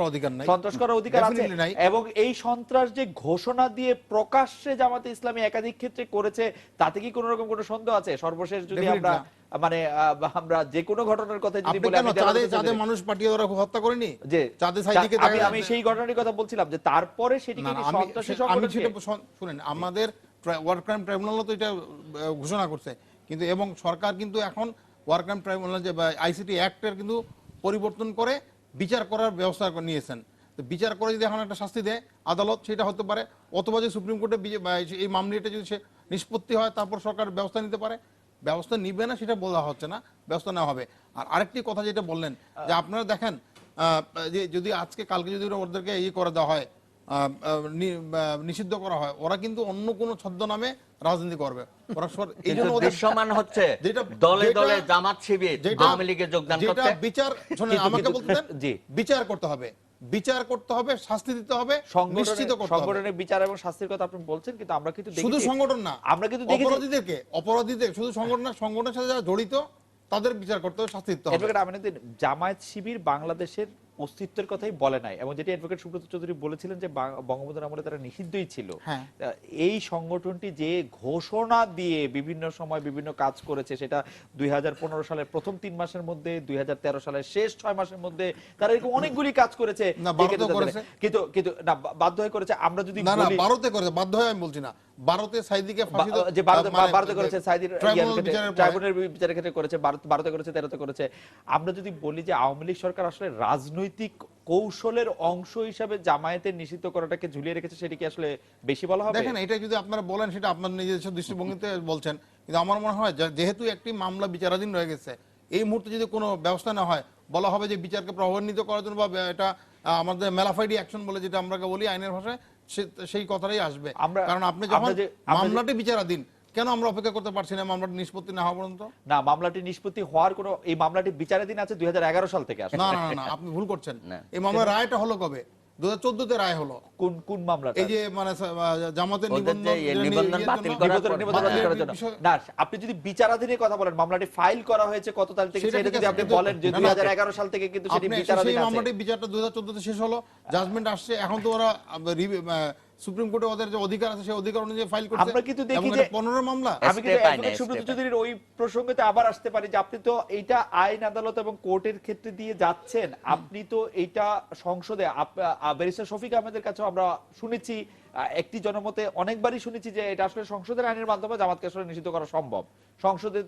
সন্ত্রাস করার অধিকার আছে। এবং এই সন্ত্রাস যে ঘোষণা দিয়ে প্রকাশ্যে জামাতে ইসলামী একাধিক ক্ষেত্রে করেছে, তাতে কি কোনো রকম কোনো সন্দেহ আছে? সর্বশেষ যদি আমরা মানে আমরা যে কোনো ঘটনার কথা যদি বলি,
মানুষ পাঠিয়ে ওরা হত্যা করেনি,
যে আমি সেই ঘটনার কথা বলছিলাম যে তারপরে সেটি কি সন্ত্রাসী সংগঠন?
শুনেন, আমাদের ওয়ার ক্রাইম ট্রাইব্যুনাল তো এটা ঘোষণা করছে, কিন্তু এবং সরকার কিন্তু এখন ওয়ার ক্রাইম ট্রাইব্যুনাল যে আইসিটি অ্যাক্টের কিন্তু পরিবর্তন করে বিচার করার ব্যবস্থা নিয়েছেন। তো বিচার করে যদি এখন একটা শাস্তি দেয় আদালত, সেটা হতে পারে, অথবা যে সুপ্রিম কোর্টে এই মামলাটা যদি সে নিষ্পত্তি হয়, তারপর সরকার ব্যবস্থা নিতে পারে। ব্যবস্থা নিবে না সেটা বলা হচ্ছে না, ব্যবস্থা নেওয়া হবে। আর আরেকটি কথা যেটা বললেন যে আপনারা দেখেন, যে যদি আজকে কালকে যদি ওদেরকে করে দেওয়া হয়, নিষিদ্ধ করা হয়, ওরা কিন্তু অন্য কোনো ছদ্মনামে রাজনীতি করবে।
দৃশ্যমান হচ্ছে দলে দলে জামাত শিবির আওয়ামী লীগে যোগদান করতে।
বিচার আমাকে বলতে দেন, বিচার করতে হবে, বিচার করতে হবে, শাস্তি দিতে হবে, নিশ্চিত করতে হবে।
সংগঠনের বিচার এবং শাস্তির কথা আপনি বলছেন, কিন্তু আমরা কিন্তু
শুধু সংগঠন না,
আমরা কিন্তু দেখি
অপরাধীদের শুধু সংগঠন না, সংগঠনের সাথে যারা জড়িত তাদের বিচার করতে হবে, শাস্তি দিতে হবে।
অ্যাডভোকেট আমিনুদ্দিন, জামায়াত শিবির বাংলাদেশের অস্তিত্বের কথাই বলে নাই, এবং যেটি অ্যাডভোকেট সুব্রত চৌধুরী বলেছিলেন যে বঙ্গবন্ধুর আমলে তারা নিষিদ্ধই ছিল।
হ্যাঁ।
এই সংগঠনটি যে ঘোষণা দিয়ে বিভিন্ন সময় বিভিন্ন কাজ করেছে, সেটা 2015 সালের প্রথম 3 মাসের মধ্যে, 2013 সালের শেষ 6 মাসের মধ্যে তারা এরকম অনেকগুলি কাজ করেছে।
না, ভারতে করেছে।
কিন্তু না, বাধ্য হয়ে করেছে। আমরা যদি
না,
বলি
ভারতে করেছে, বাধ্য হয়ে আমি বলছি না। ভারতে সাইদিকে ফাঁসি
যে ভারতে করেছে, সাইদির ট্রাইব্যুনাল বিচারের ক্ষেত্রে করেছে, ভারতে করেছে, 13তে করেছে। আমরা যদি বলি যে আওয়ামী লীগ সরকার আসলে রাজনৈতিক কৌশলের অংশ হিসাবে জামায়াতের নিষিদ্ধ করাটাকে ঝুলিয়ে রেখেছে, সেটা কি আসলে বেশি বলা হবে?
দেখেন, এটা যদি আপনারা বলেন সেটা আপনার নিজস্ব দৃষ্টিভঙ্গিতে বলছেন, কিন্তু আমার মনে হয় যেহেতু একটি মামলা বিচারাধীন রয়ে গেছে, এই মুহূর্তে যদি কোনো ব্যবস্থা না হয়, বলা হবে যে বিচারকে প্রভাবান্বিত করার জন্য, বা এটা আমাদের মেলাফাইডি অ্যাকশন বলে যেটা আমরা বলি আইনের ভাষায়, সেই কথাটাই আসবে। কারণ আপনি যখন মামলাটি বিচারাধীন, কেন আমরা অপেক্ষা করতে পারছি না মামলাটি নিষ্পত্তি না হওয়া পর্যন্ত?
না, মামলাটি নিষ্পত্তি হওয়ার কোনো, এই মামলাটি বিচারাধীন আছে 2011 সাল থেকে আসলে।
না, আপনি ভুল করছেন। এই মামলার রায়টা হলো কবে? 2014-তে রায় হলো।
কোন মামলাটা?
এই যে মানে জামাতের
নিবন্ধন বাতিল করার জন্য।
না, আপনি যদি বিচারাধীনের কথা বলেন, মামলাটি ফাইল করা হয়েছে কত তারিখ থেকে, সেটা যদি আপনি বলেন যে 2011 সাল থেকে কিন্তু সেটি বিচারাধীন আছে।
সেই মামলাটি বিচারটা 2014-তে শেষ হলো, জাজমেন্ট আসছে, এখন তো ওরা সুপ্রিম কোর্টে ওদের যে অধিকার আছে সেই অধিকার অনুযায়ী ফাইল করছে।
আমরা কিন্তু দেখি যে
15 মামলা।
আমি কিন্তু সুব্রত চৌধুরীর ওই প্রসঙ্গতে আবার আসতে পারি যে আপনি তো এইটা আইন আদালত এবং কোর্টের ক্ষেত্রে দিয়ে যাচ্ছেন, আপনি তো এইটা সংসদে ব্যারিস্টার শফিক আহমেদের কাছে আমরা শুনেছি, একটি জনমতে অনেকবারই শুনেছি যে এটা আসলে সংসদের আইনের মাধ্যমে জামাতকে আসলে নিষিদ্ধ করা সম্ভব, সংসদে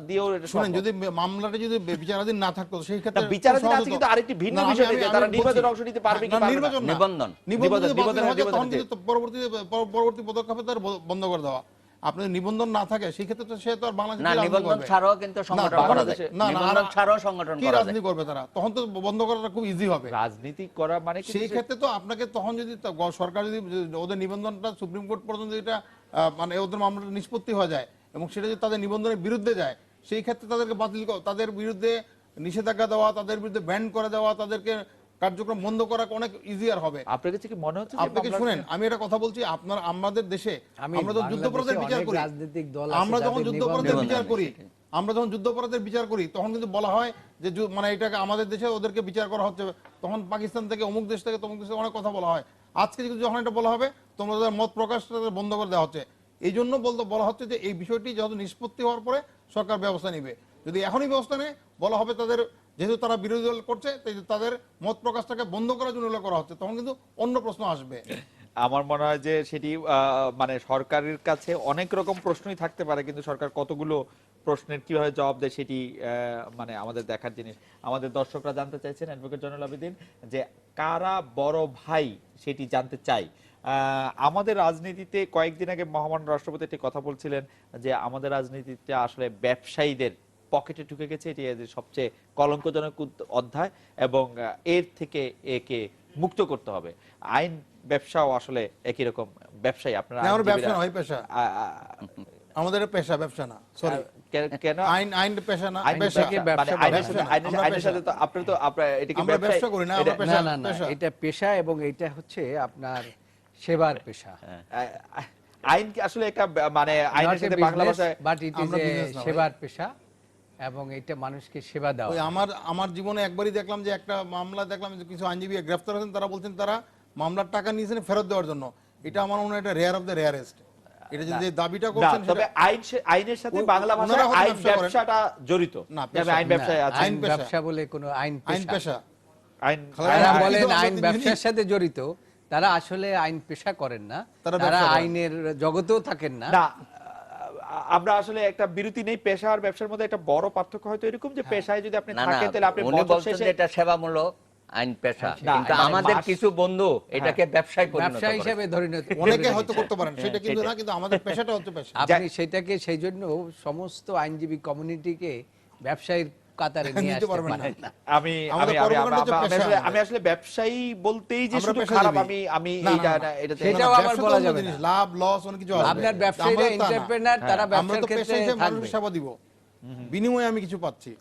দিয়েও এটা
শুনেন।
সম্ভব।
যদি মামলাটা যদি বিচারাধীন না থাকতো, সেই ক্ষেত্রে
বিচারাধীন আছে, কিন্তু আরেকটি ভিন্ন বিষয় যে তারা নির্বাচনে অংশ নিতে পারবে কি পারবে না।
নিবন্ধন
পরবর্তী পদক্ষেপে তার বন্ধ করে দেওয়া। আপনি নিবন্ধন না থাকে, সেই ক্ষেত্রে তো সে তো আর বাংলাদেশে
না, নিবন্ধন ছাড়াও কিন্তু সংগঠন করা যায়। নিবন্ধন ছাড়াও সংগঠন
কি
করা যায়।
রাজনীতি করবে তারা? তখন তো বন্ধ করাটা খুব ইজি হবে।
রাজনীতি করা মানে কি?
সেই ক্ষেত্রে তো আপনাকে তখন যদি সরকার যদি ওদের নিবন্ধনটা সুপ্রিম কোর্ট পর্যন্ত এটা মানে ওদের মামলাটা নিষ্পত্তি হয়ে যায়, এবং সেটা যদি তাদের নিবন্ধনের বিরুদ্ধে যায়, সেই ক্ষেত্রে তাদেরকে বাতিল, তাদের বিরুদ্ধে নিষেধাজ্ঞা দেওয়া, তাদের বিরুদ্ধে ব্যান করে দেওয়া, তাদেরকে কার্যক্রম বন্ধ করা অনেক ইজিয়ার হবে।
আপনার কাছে কি মনে হচ্ছে?
আপনাকে শুনেন, আমি এটা কথা বলছি, আমাদের দেশে আমরা যখন যুদ্ধাপরাধের বিচার করি, আমরা যখন যুদ্ধাপরাধের বিচার করি, তখন কিন্তু বলা হয় যে মানে এটাকে আমাদের দেশে ওদেরকে বিচার করা হচ্ছে, তখন পাকিস্তান থেকে, অমুক দেশ থেকে, তমুক দেশ থেকে অনেক কথা বলা হয়। আজকে কিন্তু যখন এটা বলা হবে, তোমাদের মত প্রকাশটা বন্ধ করে দেওয়া হচ্ছে। এই জন্য বলা হচ্ছে যে এই বিষয়টি যত নিষ্পত্তি হওয়ার পরে সরকার ব্যবস্থা নিবে। যদি এখনই ব্যবস্থা নেয়, বলা হবে তাদের, যেহেতু তারা বিরোধী দল করছে, তাদের মত প্রকাশটাকে বন্ধ করার জন্য করা হচ্ছে, তখন কিন্তু অন্য প্রশ্ন আসবে।
আমার মনে হয় যে সেটি মানে সরকারের কাছে অনেক রকম প্রশ্নই থাকতে পারে, কিন্তু সরকার কতগুলো প্রশ্নের কিভাবে জবাব দেয় সেটি মানে আমাদের দেখার জিনিস। আমাদের দর্শকরা জানতে চাইছেন অ্যাডভোকেট জয়নুল আবেদীন যে কারা বড় ভাই সেটি জানতে চাই। আমাদের রাজনীতিতে কয়েকদিন আগে মহামান্য রাষ্ট্রপতি একটি কথা বলছিলেন যে আমাদের রাজনীতিতে আসলে ব্যবসায়ীদের পকেটে ঢুকে গেছে, এটি সবচেয়ে কলঙ্কজনক অধ্যায়, এবং এর থেকে একে মুক্ত করতে হবে। আইন ব্যবসাও আসলে একই রকম ব্যবসায়ী। আপনারা
ব্যবসা নয়, পেশা। আমাদের পেশা, ব্যবসা না। সরি,
কেন
আইন পেশা না,
আইনের সাথে তো আপনি তো এটাকে
ব্যবসা করি না, আমরা পেশা।
না, এটা পেশা, এবং এটা হচ্ছে আপনার সেবার পেশা।
আইন কি আসলে একটা মানে আইনের সাথে বাংলা ভাষায়,
বাট ইট ইজ সেবার পেশা, এবং এটা মানুষকে সেবা দেওয়া।
আমার জীবনে একবারই দেখলাম যে একটা মামলা দেখলাম যে কিছু আইনজীবী গ্রেফতার হয়েছেন, তারা বলছেন তারা মামলার টাকা নিয়েছেন ফেরত দেওয়ার জন্য। এটা আমার মনে হয় এটা রেয়ার অফ দ্য রেয়ারেস্ট। এটা যে দাবিটা করছেন,
তবে আইনের সাথে বাংলা ভাষায় আইন ব্যবসাটা জড়িত। আইন ব্যবসায় আছে,
আইন ব্যবসা বলে কোনো আইন
পেশা,
যারা বলেন আইন ব্যবসার সাথে জড়িত, তারা আসলে আইন পেশা করেন না, তারা আইনের জগতেও থাকেন না।
আমরা আসলে একটা বিরতি নেই, পেশা আর ব্যবসার মধ্যে একটা বড় পার্থক্য হয়তো এরকম যে পেশায় যদি আপনি থাকেন তাহলে আপনি বছর শেষে
এটা সেবামূলক আইন পেশা, কিন্তু আমাদের কিছু বন্ধু এটাকে ব্যবসায়
ব্যবসা হিসেবে ধরে নিতে
অনেকে হয়তো করতে পারেন, সেটা কিন্তু না, কিন্তু আমাদের পেশাটা হচ্ছে পেশা।
আপনি সেটাকে সেই জন্য সমস্ত আইনজীবী কমিউনিটিকে ব্যবসায়ীর কাতারে নিয়ে আসতে পারবেন না।
আমি আসলে ব্যবসায়ী বলতেই যে শুধু খারাপ, আমি
সেটাও আবার বলা যাবে না।
লাভ লস অনেক কিছু আছে।
আপনার ব্যবসায়ীরা এন্টারপ্রেনার, তারা ব্যবসার ক্ষেত্রে থাকবে,
সেবা দিব, বিনিময়ে আমি কিছু পাচ্ছি।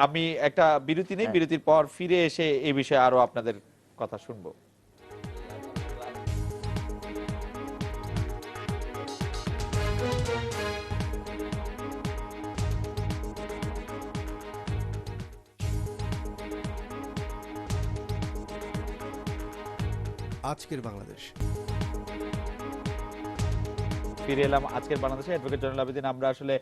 আমি একটা বিরতি নেই, বিরতির পর ফিরে এসে এই বিষয়ে আরো আপনাদের কথা শুনবো।
আজকের বাংলাদেশ।
ফিরে এলাম আজকের বাংলাদেশে। অ্যাডভোকেট জয়নুল আবেদিন, আমরা আসলে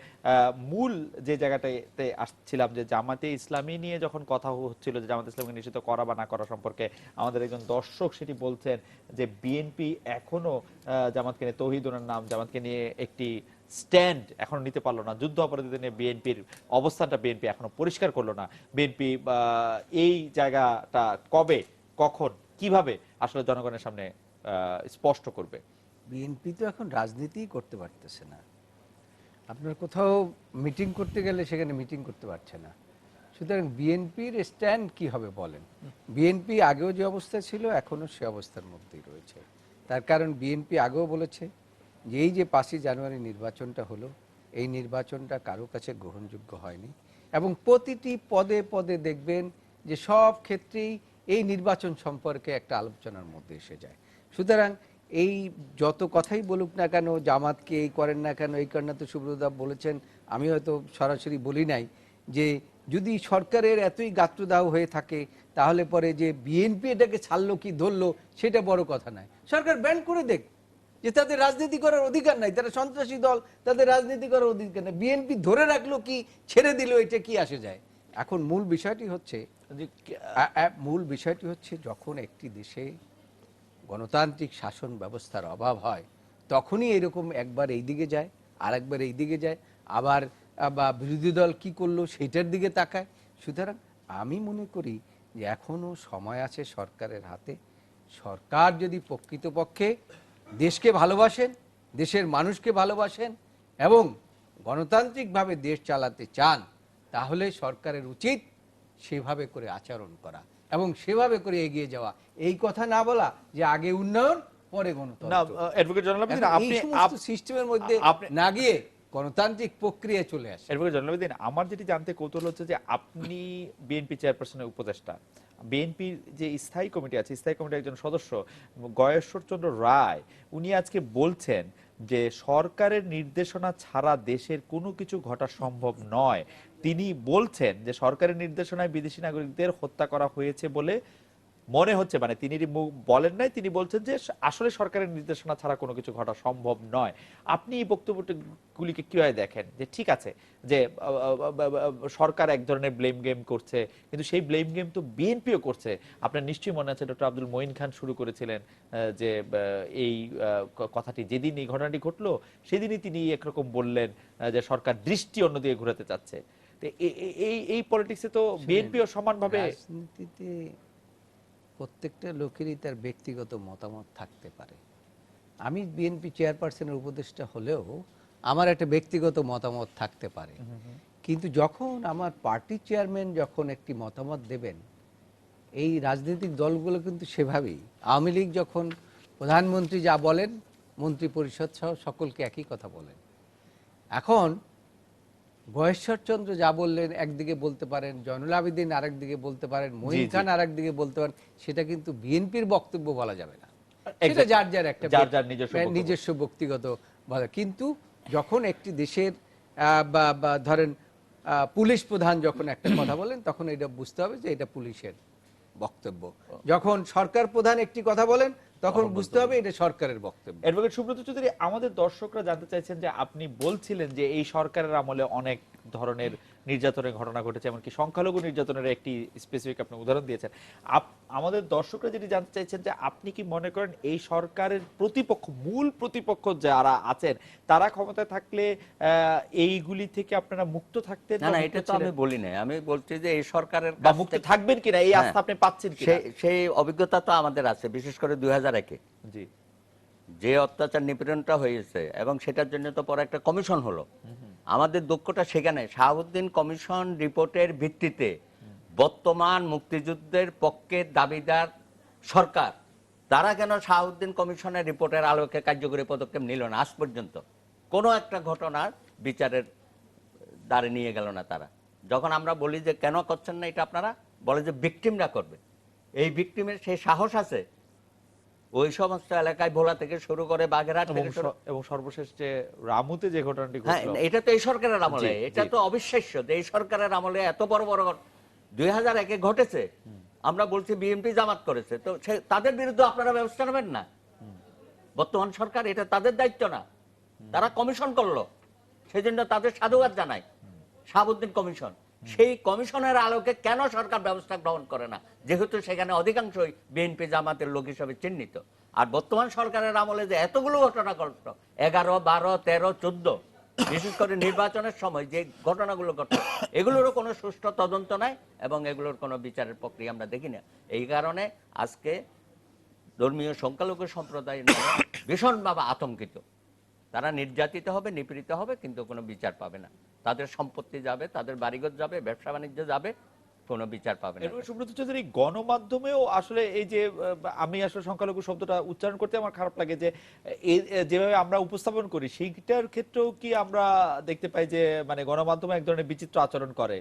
মূল যে জায়গাটাতে আসছিলাম যে জামাতে ইসলামী নিয়ে যখন কথা হচ্ছিল যে জামাতে ইসলামকে নিষিদ্ধ করা বা না করা সম্পর্কে, আমাদের একজন দর্শক সেটি বলছেন যে বিএনপি এখনো জামাতকে নিয়ে, তৌহিদ ওনার নাম, জামাতকে নিয়ে একটি স্ট্যান্ড এখনো নিতে পারলো না। যুদ্ধ অপরাধীদের নিয়ে বিএনপির অবস্থানটা বিএনপি এখনো পরিষ্কার করলো না। বিএনপি এই জায়গাটা কবে, কখন, কিভাবে আসলে জনগণের সামনে স্পষ্ট করবে?
বিএনপি তো এখন রাজনীতিই করতে পারতেছে না। আপনার কোথাও মিটিং করতে গেলে সেখানে মিটিং করতে পারছে না। সুতরাং বিএনপির স্ট্যান্ড কি হবে বলেন? বিএনপি আগেও যে অবস্থা ছিল এখনো সে অবস্থার মধ্যেই রয়েছে। তার কারণ বিএনপি আগেও বলেছে যে এই যে 5ই জানুয়ারি নির্বাচনটা হলো, এই নির্বাচনটা কারো কাছে গ্রহণযোগ্য হয়নি, এবং প্রতিটি পদে পদে দেখবেন যে সব ক্ষেত্রেই এই নির্বাচন সম্পর্কে একটা আলোচনার মধ্যে এসে যায়। সুতরাং এই যত কথাই বলুক না কেন, জামাতকে এই করেন না কেন, এই করেন না, তো সুব্রতদা বলেছেন, আমি হয়তো সরাসরি বলি নাই, যে যদি সরকারের এতই গাত্রদাহ হয়ে থাকে তাহলে পরে যে বিএনপি এটাকে ছাড়লো কি ধরলো সেটা বড় কথা নয়। সরকার ব্যান করে দেখ, যে তাদের রাজনীতি করার অধিকার নাই, তারা সন্ত্রাসী দল, তাদের রাজনীতি করার অধিকার নেই। বিএনপি ধরে রাখলো কি ছেড়ে দিল, এটা কি আসে যায়? এখন মূল বিষয়টি হচ্ছে যখন একটি দেশে গণতান্ত্রিক শাসন ব্যবস্থার অভাব হয় তখনই এরকম একবার এই দিকে যায়, আর একবার এই দিকে যায়, আবার বা বিরোধী দল কি করলো সেটার দিকে তাকায়। সুতরাং আমি মনে করি যে এখনো সময় আছে সরকারের হাতে। সরকার যদি প্রকৃতপক্ষে দেশকে ভালোবাসেন, দেশের মানুষকে ভালোবাসেন এবং গণতান্ত্রিকভাবে দেশ চালাতে চান, তাহলে সরকারের উচিত সেভাবে করে আচরণ করা এবং সেভাবে করে এগিয়ে যাওয়া। এই কথা না বলা যে আগে উন্নয়ন পরে
না,
গণতন্ত্র,
অ্যাডভোকেট জয়নুল আবেদিন,
এই সমস্ত সিস্টেমের মধ্যে না গিয়ে গণতান্ত্রিক প্রক্রিয়া চলে আসে।
অ্যাডভোকেট জয়নুল আবেদিন, আমার যেটি জানতে কৌতূহল হচ্ছে যে আপনি বিএনপি চেয়ারপারসনের উপদেষ্টা, বিএনপির যে স্থায়ী কমিটি আছে, স্থায়ী কমিটির একজন সদস্য গয়েশ্বরচন্দ্র রায়, উনি আজকে বলছেন যে সরকারের নির্দেশনা ছাড়া দেশের কোনো কিছু ঘটা সম্ভব নয়। তিনি বলছেন যে সরকারের নির্দেশনায় বিদেশি নাগরিকদের হত্যা করা হয়েছে বলে মনে হচ্ছে, মানে তিনি বলেন নাই, তিনি বলছেন যে আসলে সরকারের নির্দেশনা ছাড়া কোনো কিছু ঘটা সম্ভব নয়। আপনি এই বক্তব্যগুলিকে কিভাবে দেখেন? যে ঠিক আছে যে সরকার এক ধরনের ব্লেম গেম করছে, কিন্তু সেই ব্লেম গেম তো বিএনপিও করছে। আপনার নিশ্চয়ই মনে আছে ডক্টর আব্দুল মঈন খান শুরু করেছিলেন যে এই কথাটি, যেদিন এই ঘটনাটি ঘটলো সেদিনই তিনি একরকম বললেন যে সরকার দৃষ্টি অন্যদিকে ঘোরাতে চাচ্ছে। তো এই পলিটিক্সে তো বিএনপিও সমানভাবে।
রাজনীতিতে প্রত্যেকটা লোকেরই তার ব্যক্তিগত মতামত থাকতে পারে। আমি বিএনপি চেয়ারপারসনের উপদেষ্টা হলেও আমার একটা ব্যক্তিগত মতামত থাকতে পারে, কিন্তু যখন আমার পার্টি চেয়ারম্যান যখন একটি মতামত দেবেন, এই রাজনৈতিক দলগুলো কিন্তু সেভাবেই, আওয়ামী লীগ যখন প্রধানমন্ত্রী যা বলেন মন্ত্রী পরিষদ সহ সকলকে একই কথা বলেন। এখন গয়েশ্বরচন্দ্র যা বললেন একদিকে বলতে পারেন, জয়নুল আবেদিন আরেক দিকে বলতে পারেন, মঈন খান আরেক দিকে বলতে পারেন, সেটা কিন্তু বিএনপির বক্তব্য বলা যাবে না। সেটা যার যার একটা নিজস্ব ব্যক্তিগত বলা। কিন্তু যখন একটি দেশের বা ধরেন পুলিশ প্রধান যখন একটা কথা বলেন, তখন এটা বুঝতে হবে যে এটা পুলিশের বক্তব্য। যখন সরকার প্রধান একটি কথা বলেন, তখন বুঝতে হবে এটা সরকারের বক্তব্য।
অ্যাডভোকেট সুব্রত চৌধুরী, আমাদের দর্শকরা জানতে চাইছেন যে আপনি বলছিলেন যে এই সরকারের আমলে অনেক ধরনের নির্যাতনের ঘটনা ঘটেছে, এমনকি সংখ্যালঘু নির্যাতনের একটি স্পেসিফিক আপনি উদাহরণ দিয়েছেন। আমাদের দর্শকরা যেটি জানতে চাইছেন যে আপনি কি মনে করেন এই সরকারের প্রতিপক্ষ, মূল প্রতিপক্ষ যারা আছেন, তারা ক্ষমতায় থাকলে এইগুলি থেকে আপনারা মুক্ত থাকতেন?
না, এটা তো আমি বলি না। আমি বলছি যে এই সরকারের
বা মুক্ত থাকবেন কিনা, এই আস্থা আপনি পাচ্ছেন কিনা?
সেই অভিজ্ঞতা তো আমাদের আছে, বিশেষ করে 2001-এ
জি,
যে অত্যাচার নিপীড়নটা হয়েছে, এবং সেটার জন্য তো পরে একটা কমিশন হলো। আমাদের দক্ষতা সেখানে শাহাবুদ্দিন কমিশন রিপোর্টের ভিত্তিতে বর্তমান মুক্তিযুদ্ধের পক্ষে দাবিদার সরকার, তারা কেন শাহাবুদ্দিন কমিশনের রিপোর্টের আলোকে কার্যকরী পদক্ষেপ নিল না? আজ পর্যন্ত কোনো একটা ঘটনার বিচারের দ্বারে নিয়ে গেল না তারা। যখন আমরা বলি যে কেন করছেন না এটা, আপনারা বলে যে ভিকটিমরা করবে। এই ভিকটিমের সেই সাহস আছে ওই সমস্ত এলাকায়, ভোলা থেকে শুরু করে বাগেরহাট থেকে শুরু,
এবং সর্বশেষ যে রামুতে যে ঘটনাটি ঘটলো,
এটা তো এই সরকারের আমলে, এটা তো অবিশ্বাস্য যে এই সরকারের আমলে এত বড় বড় 2001-এ ঘটেছে। আমরা বলছি বিএনপি জামাত করেছে, তো তাদের বিরুদ্ধে আপনারা ব্যবস্থা নেবেন না? বর্তমান সরকার, এটা তাদের দায়িত্ব না? তারা কমিশন করলো, সেই জন্য তাদের সাধুবাদ জানাই, শাহাবুদ্দিন কমিশন। সেই কমিশনের আলোকে কেন সরকার ব্যবস্থা গ্রহণ করে না, যেহেতু সেখানে অধিকাংশই বিএনপি জামাতের লোক হিসেবে চিহ্নিত? আর বর্তমান সরকারের আমলে যে এতগুলো ঘটনা ঘটলো, 11, 12, 13, 14, বিশেষ করে নির্বাচনের সময় যে ঘটনাগুলো ঘটলো, এগুলোরও কোনো সুষ্ঠু তদন্ত নাই এবং এগুলোর কোনো বিচারের প্রক্রিয়া আমরা দেখি না। এই কারণে আজকে ধর্মীয় সংখ্যালঘু সম্প্রদায় ভীষণভাবে আতঙ্কিত। তারা নির্যাতিত হবে, নিপীড়িত হবে, কিন্তু কোনো বিচার পাবে না। তাদের সম্পত্তি যাবে, তাদের বাড়িঘর যাবে, ব্যবসা বাণিজ্য যাবে, কোনো বিচার পাবে না।
সুব্রত চৌধুরী, গণমাধ্যমেও আসলে এই যে আমি আসলে সংখ্যালঘু শব্দটা উচ্চারণ করতে আমার খারাপ লাগে, যে যেভাবে আমরা উপস্থাপন করি সেইটার ক্ষেত্রেও কি আমরা দেখতে পাই যে মানে গণমাধ্যমে এক ধরনের বিচিত্র আচরণ করে,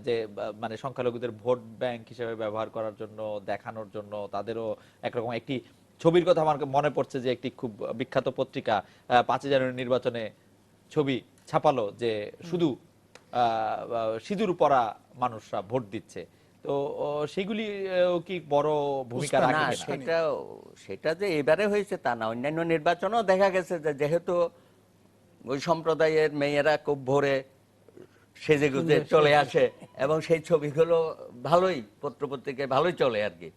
যে মানে সংখ্যালঘুদের ভোট ব্যাংক হিসেবে ব্যবহার করার জন্য, দেখানোর জন্য তাদেরও একরকম একটি ছবির কথা আমার মনে পড়ছে, যে একটি খুব বিখ্যাত পত্রিকা 5 জানুয়ারি নির্বাচনে ছবি ছাপালো যে শুধু সিঁদুর পরা মানুষরা ভোট দিচ্ছে। তো সেগুলি কি বড় ভূমিকা
না,
রাখে কিনা?
সেটা যে এবারে হয়েছে তা না, অন্যান্য নির্বাচনেও দেখা গেছে যে যেহেতু ওই সম্প্রদায়ের মেয়েরা খুব ভোরে সেজে গুজে চলে আসে এবং সেই ছবিগুলো ভালোই পত্রপত্রিকায় ভালোই চলে আর কি।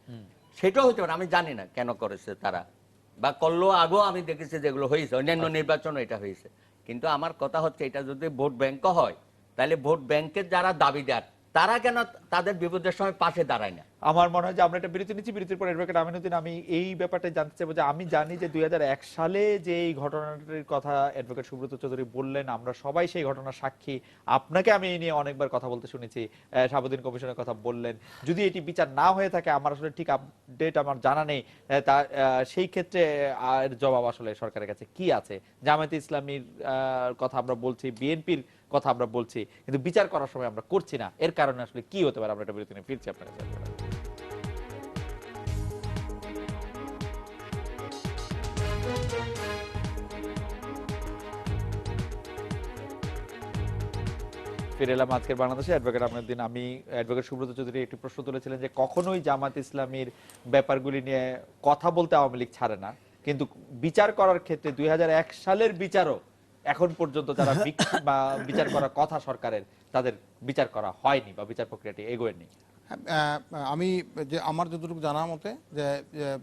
সেটাও হতে পারে, আমি জানি না কেন করেছে তারা, বা করলো আগেও আমি দেখেছি যেগুলো হয়েছে, অন্যান্য নির্বাচনও এটা হয়েছে। কিন্তু আমার কথা হচ্ছে, এটা যদি ভোট ব্যাংক হয়, তাহলে ভোট ব্যাংকের যারা দাবিদার তারা কেন তাদের বিপদের সময় পাশে দাঁড়ায় না?
আমার মনে হয় যে আমরা একটা বিরতি নিচ্ছি, বিরতির পর অ্যাডভোকেট আমিনুদ্দিন, আমি এই ব্যাপারটা জানতে চাইবো যে আমি জানি যে 2001 সালে যে এই ঘটনাটির কথা অ্যাডভোকেট সুব্রত চৌধুরী বললেন, আমরা সবাই সেই ঘটনার সাক্ষী। আপনাকে আমি এই নিয়ে অনেকবার কথা বলতে শুনেছি, শাহাবুদ্দিন কমিশনের কথা বললেন। যদি এটি বিচার না হয়ে থাকে, আমার আসলে ঠিক আপডেট আমার জানা নেই, তা সেই ক্ষেত্রে এর জবাব আসলে সরকারের কাছে কি আছে? জামায়াতে ইসলামীর কথা আমরা বলছি, বিএনপির কথা আমরা বলছি, কিন্তু বিচার করার সময় আমরা করছি না, এর কারণে আসলে কি হতে পারে? আমরা একটা বিরতি নিয়ে ফিরছি আপনার কাছে। ফিরে এলাম আজকের বাংলাদেশে। অ্যাডভোকেট আমিনুদ্দিন, আমি অ্যাডভোকেট সুব্রত চৌধুরী একটি প্রশ্ন তুলেছিলেন যে কখনোই জামাত ইসলামীর ব্যাপারগুলি নিয়ে কথা বলতে আওয়ামী লীগ ছাড়ে না, কিন্তু বিচার করার ক্ষেত্রে 2001 সালের বিচারও এখন পর্যন্ত যারা বা বিচার করার কথা সরকারের, তাদের বিচার করা হয়নি বা বিচার প্রক্রিয়াটি এগোয়নি।
আমি যে আমার যতটুকু জানা মতে যে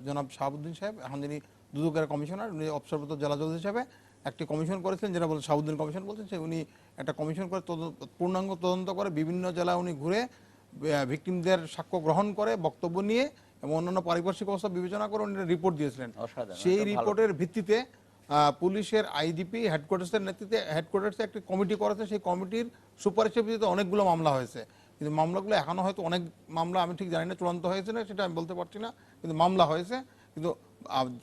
জনাব শাহাবুদ্দিন সাহেব, এখন যিনি দুদকের কমিশনার, উনি অবসরপ্রাপ্ত জেলা জজ হিসেবে একটি কমিশন করেছিলেন, যেটা বলে শাহাবুদ্দিন কমিশন বলছেন, সে উনি একটা কমিশন করে পূর্ণাঙ্গ তদন্ত করে বিভিন্ন জেলা উনি ঘুরে ভিকটিমদের সাক্ষ্য গ্রহণ করে বক্তব্য নিয়ে এবং অন্যান্য পারিপার্শ্বিক অবস্থা বিবেচনা করে উনি রিপোর্ট দিয়েছিলেন। সেই রিপোর্টের ভিত্তিতে পুলিশের আইজিপি হেডকোয়ার্টার্সের নেতৃত্বে হেডকোয়ার্টার্সে একটি কমিটি করেছে। সেই কমিটির সুপারিশের ভিত্তিতে অনেকগুলো মামলা হয়েছে, কিন্তু মামলাগুলো এখনো হয়তো অনেক মামলা আমি ঠিক জানি না চূড়ান্ত হয়েছে না, সেটা আমি বলতে পারছি না, কিন্তু মামলা হয়েছে। কিন্তু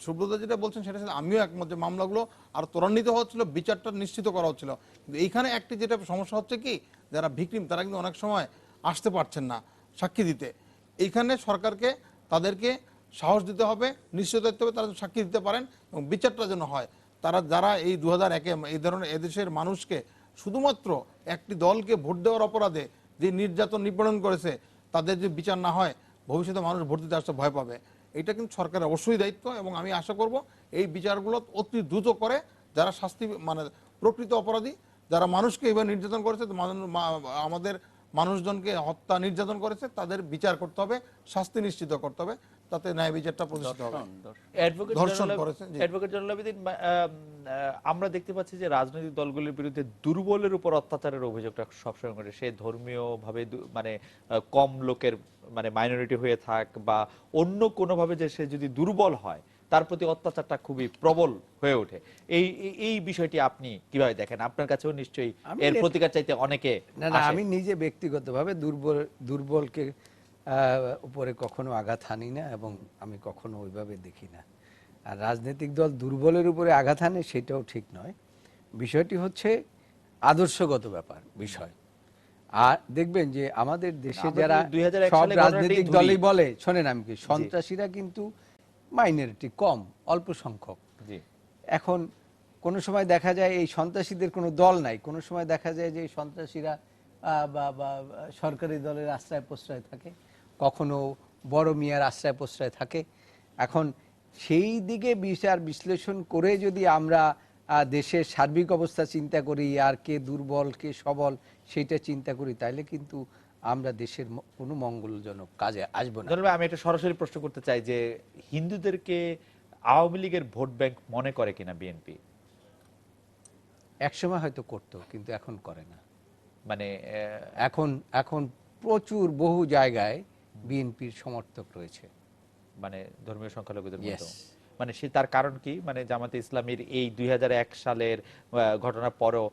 সুব্রত যেটা বলছেন সেটা আমিও একমত যে মামলাগুলো আর ত্বরান্বিত হচ্ছিল, বিচারটা নিশ্চিত করা হচ্ছিল। কিন্তু এইখানে একটি যেটা সমস্যা হচ্ছে কি, যারা ভিকটিম তারা কিন্তু অনেক সময় আসতে পারছেন না সাক্ষী দিতে। এইখানে সরকারকে তাদেরকে সাহস দিতে হবে, নিশ্চিত দিতে হবে তারা সাক্ষী দিতে পারেন এবং বিচারটা যেন হয়। তারা যারা এই 2001-এ এই ধরনের এদেশের মানুষকে শুধুমাত্র একটি দলকে ভোট দেওয়ার অপরাধে যে নির্যাতন নিপীড়ন করেছে, তাদের যে বিচার না হয়, ভবিষ্যতে মানুষ ভোট দিতে আসতে ভয় পাবে। এটা কিন্তু সরকারের অবশ্যই দায়িত্ব এবং আমি আশা করব এই বিচারগুলো অতি দ্রুত করে যারা শাস্তি মানে প্রকৃত অপরাধী, যারা মানুষকে এবার নির্যাতন করেছে, আমাদের মানুষজনকে হত্যা নির্যাতন করেছে, তাদের বিচার করতে হবে, শাস্তি নিশ্চিত করতে হবে, তাতে ন্যায় বিচারটা প্রতিষ্ঠিত হবে।
অ্যাডভোকেট জয়নুল আবেদীন, আমরা দেখতে পাচ্ছি যে রাজনৈতিক দলগুলির বিরুদ্ধে দুর্বলের উপর অত্যাচারের অভিযোগটা সবসময় করে, সে ধর্মীয় ভাবে মানে কম লোকের মানে মাইনরিটি হয়ে থাক বা অন্য কোনোভাবে, যে সে যদি দুর্বল হয় তার প্রতি অত্যাচারটা খুবই প্রবল হয়ে ওঠে। এই বিষয়টি আপনি কিভাবে দেখেন? আপনার কাছেও নিশ্চয়ই এর প্রতিকার চাইতে অনেকে
না, আমি নিজে ব্যক্তিগতভাবে দুর্বলকে উপরে কখনো আঘাত হানি না এবং আমি কখনো ওইভাবে দেখি না। আর রাজনৈতিক দল দুর্বলের উপরে আঘাত হানে সেটাও ঠিক নয়। বিষয়টি হচ্ছে আদর্শগত ব্যাপার বিষয়। আর দেখবেন যে আমাদের দেশে যারা সব রাজনৈতিক দলই বলে, শোনেন আমি কি, সন্ত্রাসীরা কিন্তু মাইনরিটি কম, অল্প সংখ্যক। এখন কোন সময় দেখা যায় এই সন্ত্রাসীদের কোনো দল নাই, কোন সময় দেখা যায় যে এই সন্ত্রাসীরা বা সরকারি দলের আশ্রয় প্রশ্রয় থাকে। কখনো বড় মিয়ার আশ্রয় প্রশ্রয় থাকে। এখন সেই দিকে বিচার বিশ্লেষণ করে যদি আমরা দেশের সার্বিক অবস্থা চিন্তা করি, আর কে দুর্বল কে সবল সেটা চিন্তা করি, তাহলে কিন্তু আমরা দেশের কোনো মঙ্গলজনক কাজে আসবো না।
জনাব, আমি একটা সরাসরি প্রশ্ন করতে চাই যে হিন্দুদেরকে আওয়ামী লীগের ভোট ব্যাংক মনে করে কিনা বিএনপি?
একসময় হয়তো করতো, কিন্তু এখন করে না।
মানে
এখন প্রচুর বহু জায়গায় বিএনপির সমর্থক রয়েছে,
মানে ধর্মীয় সংখ্যালঘুদের মধ্যে।
Yes.
মানে সে তার কারণ কি? মানে জামাতে ইসলামীর এই 2001 সালের ঘটনার পরও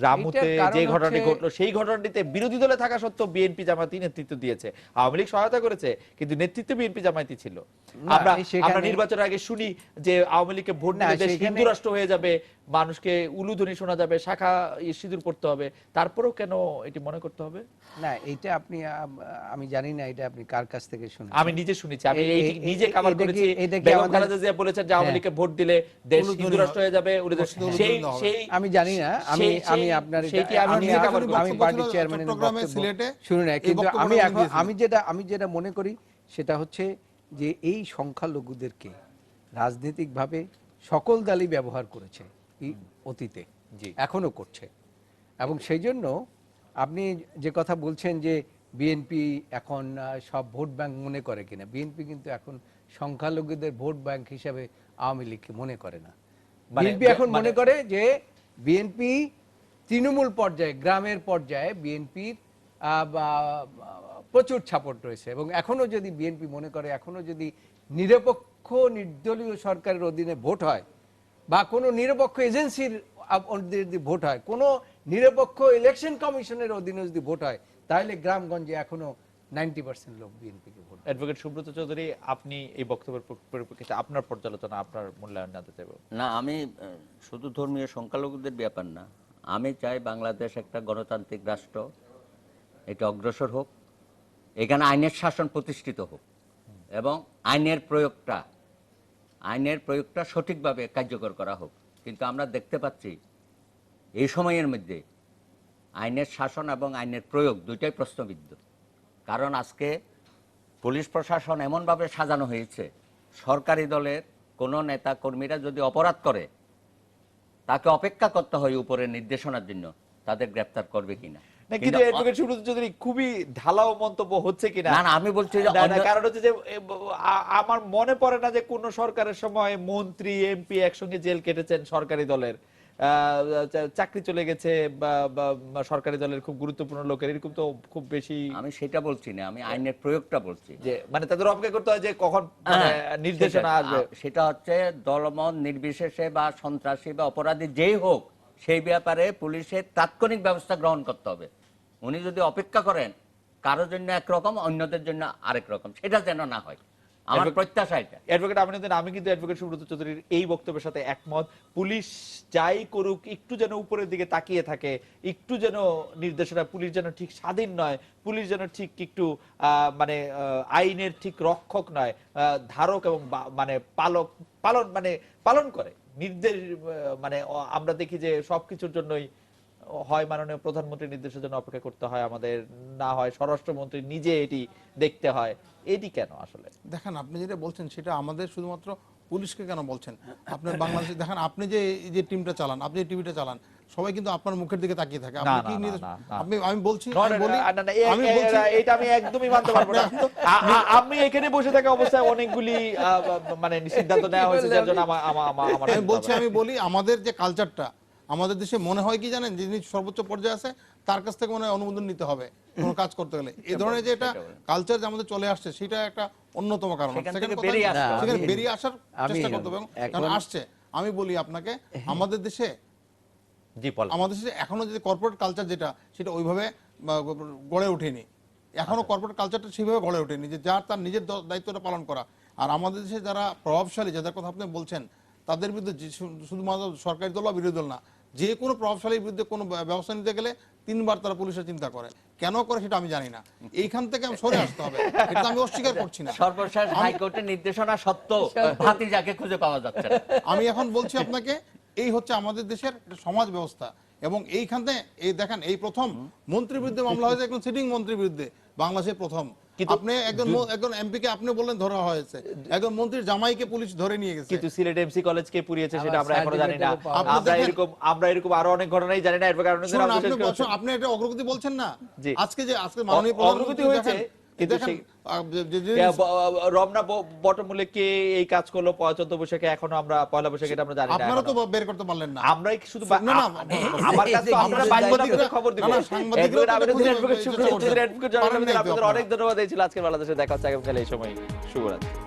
রামুতে
এটার কারণ
যে ঘটনাটি
হচ্ছে-
ঘটলো সেই ঘটনাটিতে বিরোধী দলে থাকা সত্ত্বেও বিএনপি জামাতি নেতৃত্ব দিয়েছে, আওয়ামী লীগ সহায়তা করেছে, কিন্তু নেতৃত্বে বিএনপি জামাতি ছিল।
না,
আমরা
সেখানে-
আমরা নির্বাচনের আগে শুনি যে আওয়ামী লীগকে ভোট
না,
দিলে দেশ
সেখানে-
হিন্দু রাষ্ট্র হয়ে যাবে, মানুষকে উলুধ্বনি শোনা যাবে, শাখা সিঁদুর পড়তে হবে, তারপরেও কেন এটি মনে করতে হবে?
না, এটা আপনি আমি জানি না এটা আপনি কার কাছ থেকে শুনেছেন।
আমি নিজে শুনেছি, আমি এইটি
এ-
নিজে
এ-
কভার
এটা কি-
করেছি।
এটা কি
বেগম
আমাদের-
খালেদা জিয়া বলেছেন যে আওয়ামী
হ্যাঁ।
লীগকে ভোট দিলে দেশ
উলুধ্বনি
হিন্দু রাষ্ট্র হয়ে যাবে,
আমি জানি না, আমি আপনার
সেইটি
এটা-
আমি
আমি
নিজে
আমি
cover করেছি।
আমি পার্টি চেয়ারম্যানের
চট্টগ্রামে,
বক্তব্য
সিলেটে
শুনি না,
এই
কিন্তু
বক্তব্যটা
আমি
উনি
এখন
দিয়েছিলেন।
আমি যেটা মনে করি সেটা হচ্ছে যে এই সংখ্যালঘুদেরকে রাজনৈতিকভাবে সকল দলই ব্যবহার করেছে এই অতীতে,
জি।
এখনো করছে। এবং সেই জন্য আপনি যে কথা বলছেন যে বিএনপি এখন সব ভোট ব্যাংক মনে করে কিনা, বিএনপি কিন্তু এখন সংখ্যালঘুদের ভোট ব্যাংক হিসাবে আওয়ামী লীগকে মনে করে না। বিএনপি এখন মনে করে যে বিএনপি তৃণমূল পর্যায়ে, গ্রামের পর্যায়ে বিএনপির প্রচুর সাপোর্ট রয়েছে, এবং এখনো যদি বিএনপি মনে করে, এখনো যদি নিরপেক্ষ নির্দলীয় সরকারের অধীনে ভোট হয় বা কোনো নিরপেক্ষ এজেন্সির অধীনে যদি ভোট হয়, কোনো নিরপেক্ষ ইলেকশন কমিশনের অধীনে যদি ভোট হয়, তাহলে গ্রামগঞ্জে এখনো 90% লোক বিএনপিকে ভোট।
অ্যাডভোকেট সুব্রত চৌধুরী, আপনি এই বক্তব্যের পরিপ্রেক্ষিতে আপনার পর্যালোচনা, আপনার মূল্যায়ন জানতে চাইব।
না, আমি শুধু ধর্মীয় সংখ্যালঘুদের ব্যাপার না, আমি চাই বাংলাদেশ একটা গণতান্ত্রিক রাষ্ট্র, এটা অগ্রসর হোক, এখানে আইনের শাসন প্রতিষ্ঠিত হোক এবং আইনের প্রয়োগটা সঠিকভাবে কার্যকর করা হোক। কিন্তু আমরা দেখতে পাচ্ছি এই সময়ের মধ্যে আইনের শাসন এবং আইনের প্রয়োগ দুইটাই প্রশ্নবিদ্ধ। কারণ আজকে পুলিশ প্রশাসন এমনভাবে সাজানো হয়েছে, সরকারি দলের কোনো নেতা কর্মীরা যদি অপরাধ করে তাকে অপেক্ষা করতে হয় উপরের নির্দেশনার জন্য তাদের গ্রেফতার করবে কিনা।
না, কিন্তু অ্যাডভোকেট সুব্রত চৌধুরী খুবই ঢালাও মন্তব্য হচ্ছে কিনা।
না, আমি বলছি যে
কারণ হচ্ছে যে আমার মনে পড়ে না যে কোন সরকারের সময় মন্ত্রী এমপি একসঙ্গে জেল কেটেছেন সরকারি দলের, চাকরি চলে গেছে বা সরকারি দলের খুব গুরুত্বপূর্ণ লোকের, এরকম তো খুব বেশি।
আমি সেটা বলছি না, আমি আইনের প্রয়োগটা বলছি,
যে মানে তাদের অপেক্ষা করতে হয় যে কখন মানে নির্দেশনা আসবে।
সেটা হচ্ছে দলমত নির্বিশেষে বা সন্ত্রাসী বা অপরাধী যেই হোক, সেই ব্যাপারে পুলিশের তাৎক্ষণিক ব্যবস্থা গ্রহণ করতে হবে। উনি যদি অপেক্ষা করেন কারোর জন্য একরকম, অন্যদের জন্য আরেক রকম, সেটা যেন না হয়, আমার প্রত্যাশা এটা।
অ্যাডভোকেট আমি কিন্তু অ্যাডভোকেট সুব্রত চৌধুরীর এই বক্তব্যের সাথে একমত। পুলিশ যাই করুক একটু যেন উপরের দিকে তাকিয়ে থাকে, একটু যেন নির্দেশনা, পুলিশ যেন ঠিক স্বাধীন নয়, পুলিশ যেন ঠিক একটু মানে আইনের ঠিক রক্ষক নয়, ধারক এবং মানে পালন করে নির্দেশ। মানে আমরা দেখি যে সবকিছুর জন্যই হয় মাননীয় প্রধানমন্ত্রীর নির্দেশের জন্য অপেক্ষা করতে হয় আমাদের, না হয় স্বরাষ্ট্রমন্ত্রী নিজে এটি দেখতে হয়। এটি কেন আসলে?
দেখেন, আপনি যেটা বলছেন সেটা আমাদের শুধুমাত্র পুলিশকে কেন বলছেন? আপনার বাংলাদেশে দেখেন, আপনি যে এই যে টিমটা চালান, আপনি যে টিভিটা চালান, সবাই কিন্তু আপনার মুখের দিকে তাকিয়ে থাকে। আপনি কি আমি বলছি,
এটা আমি একদমই মানতে পারবো না। আমি এখানে বসে থাকা অবস্থায় অনেকগুলি মানে সিদ্ধান্ত নেওয়া হয়েছে, যার জন্য
আমি বলি আমাদের যে কালচারটা আমাদের দেশে মনে হয় কি জানেন, যিনি সর্বোচ্চ পর্যায়ে আছে তার কাছ থেকে মনে হয় অনুমোদন নিতে হবে কোনো কাজ করতে গেলে। এই ধরনের যে এটা কালচার যে আমাদের চলে আসছে, সেটা একটা অন্যতম কারণ। সেখানে বেরিয়ে আসার চেষ্টা করতে হবে, কারণ আসছে। আমি বলি আপনাকে, আমাদের দেশে এখনো যে কর্পোরেট কালচার যেটা, সেটা ওইভাবে গড়ে ওঠেনি এখনো। কর্পোরেট কালচারটা সেইভাবে গড়ে ওঠেনি যে যার তার নিজের দায়িত্বটা পালন করা। আর আমাদের দেশে যারা প্রভাবশালী, যাদের কথা আপনি বলছেন, তাদের বিরুদ্ধে শুধুমাত্র সরকারি দল বা বিরোধী দল না, যে কোনো প্রভাবশালীর বিরুদ্ধে কোনো ব্যবস্থা নিতে গেলে 3 বার তারা পুলিশের চিন্তা করে। কেন করে সেটা আমি জানি না। এইখান থেকে আমি সরে আসতে হবে, এটা আমি অস্বীকার করছি না।
সর্বশেষ হাইকোর্টের নির্দেশনা সত্ত্বেও ভাতিজাকে খুঁজে পাওয়া যাচ্ছে না।
আমি এখন বলছি আপনাকে, এই হচ্ছে আমাদের দেশের সমাজ ব্যবস্থা। এবং এইখানে এই দেখেন, এই প্রথম মন্ত্রীর বিরুদ্ধে মামলা হয়েছে, একজন সিটিং মন্ত্রীর বিরুদ্ধে, বাংলাদেশের প্রথম।
কিন্তু
আপনি একজন এমপি কে আপনি বললেন ধরা হয়েছে, একজন মন্ত্রীর জামাইকে পুলিশ ধরে নিয়ে গেছে।
কিন্তু সিলেট এমসি কলেজকে পুড়িয়েছে সেটা আমরা
আবার
এখনো জানি না।
certificate-ও পাওয়া
আমরা এরকম আরো অনেক ঘটনাই জানি না। এর কারণে
শুনুন, আপনি একটা অগ্রগতি বলছেন না,
জি।
আজকে মাননীয়
অগ্রগতি হয়েছে, কিন্তু সেই রমনা বটমূলে কে এই কাজ করলো 14 বৈশাখে, এখনো আমরা পয়লা বৈশাখে এটা আমরা জানি না।
আপনারা তো
এখনো।
বের করতে পারলেন না।
আমরাই শুধু
না, না,
আমার কাছে তো আপনারা বাধ্যতামূলক খবর দিবেন।
না, না, সাংবাদিকরা তো
অ্যাডভোকেট
খুঁজে
অ্যাডভোকেট
চেষ্টা করছেন।
অ্যাডভোকেট জনাব
পারেন নাই তো
আপনাদের
আপনারা।
অনেক ধন্যবাদ। এই ছিল আজকের বাংলাদেশে দেখা হচ্ছে আগামীকাল এই সময়। শুভরাত্রি।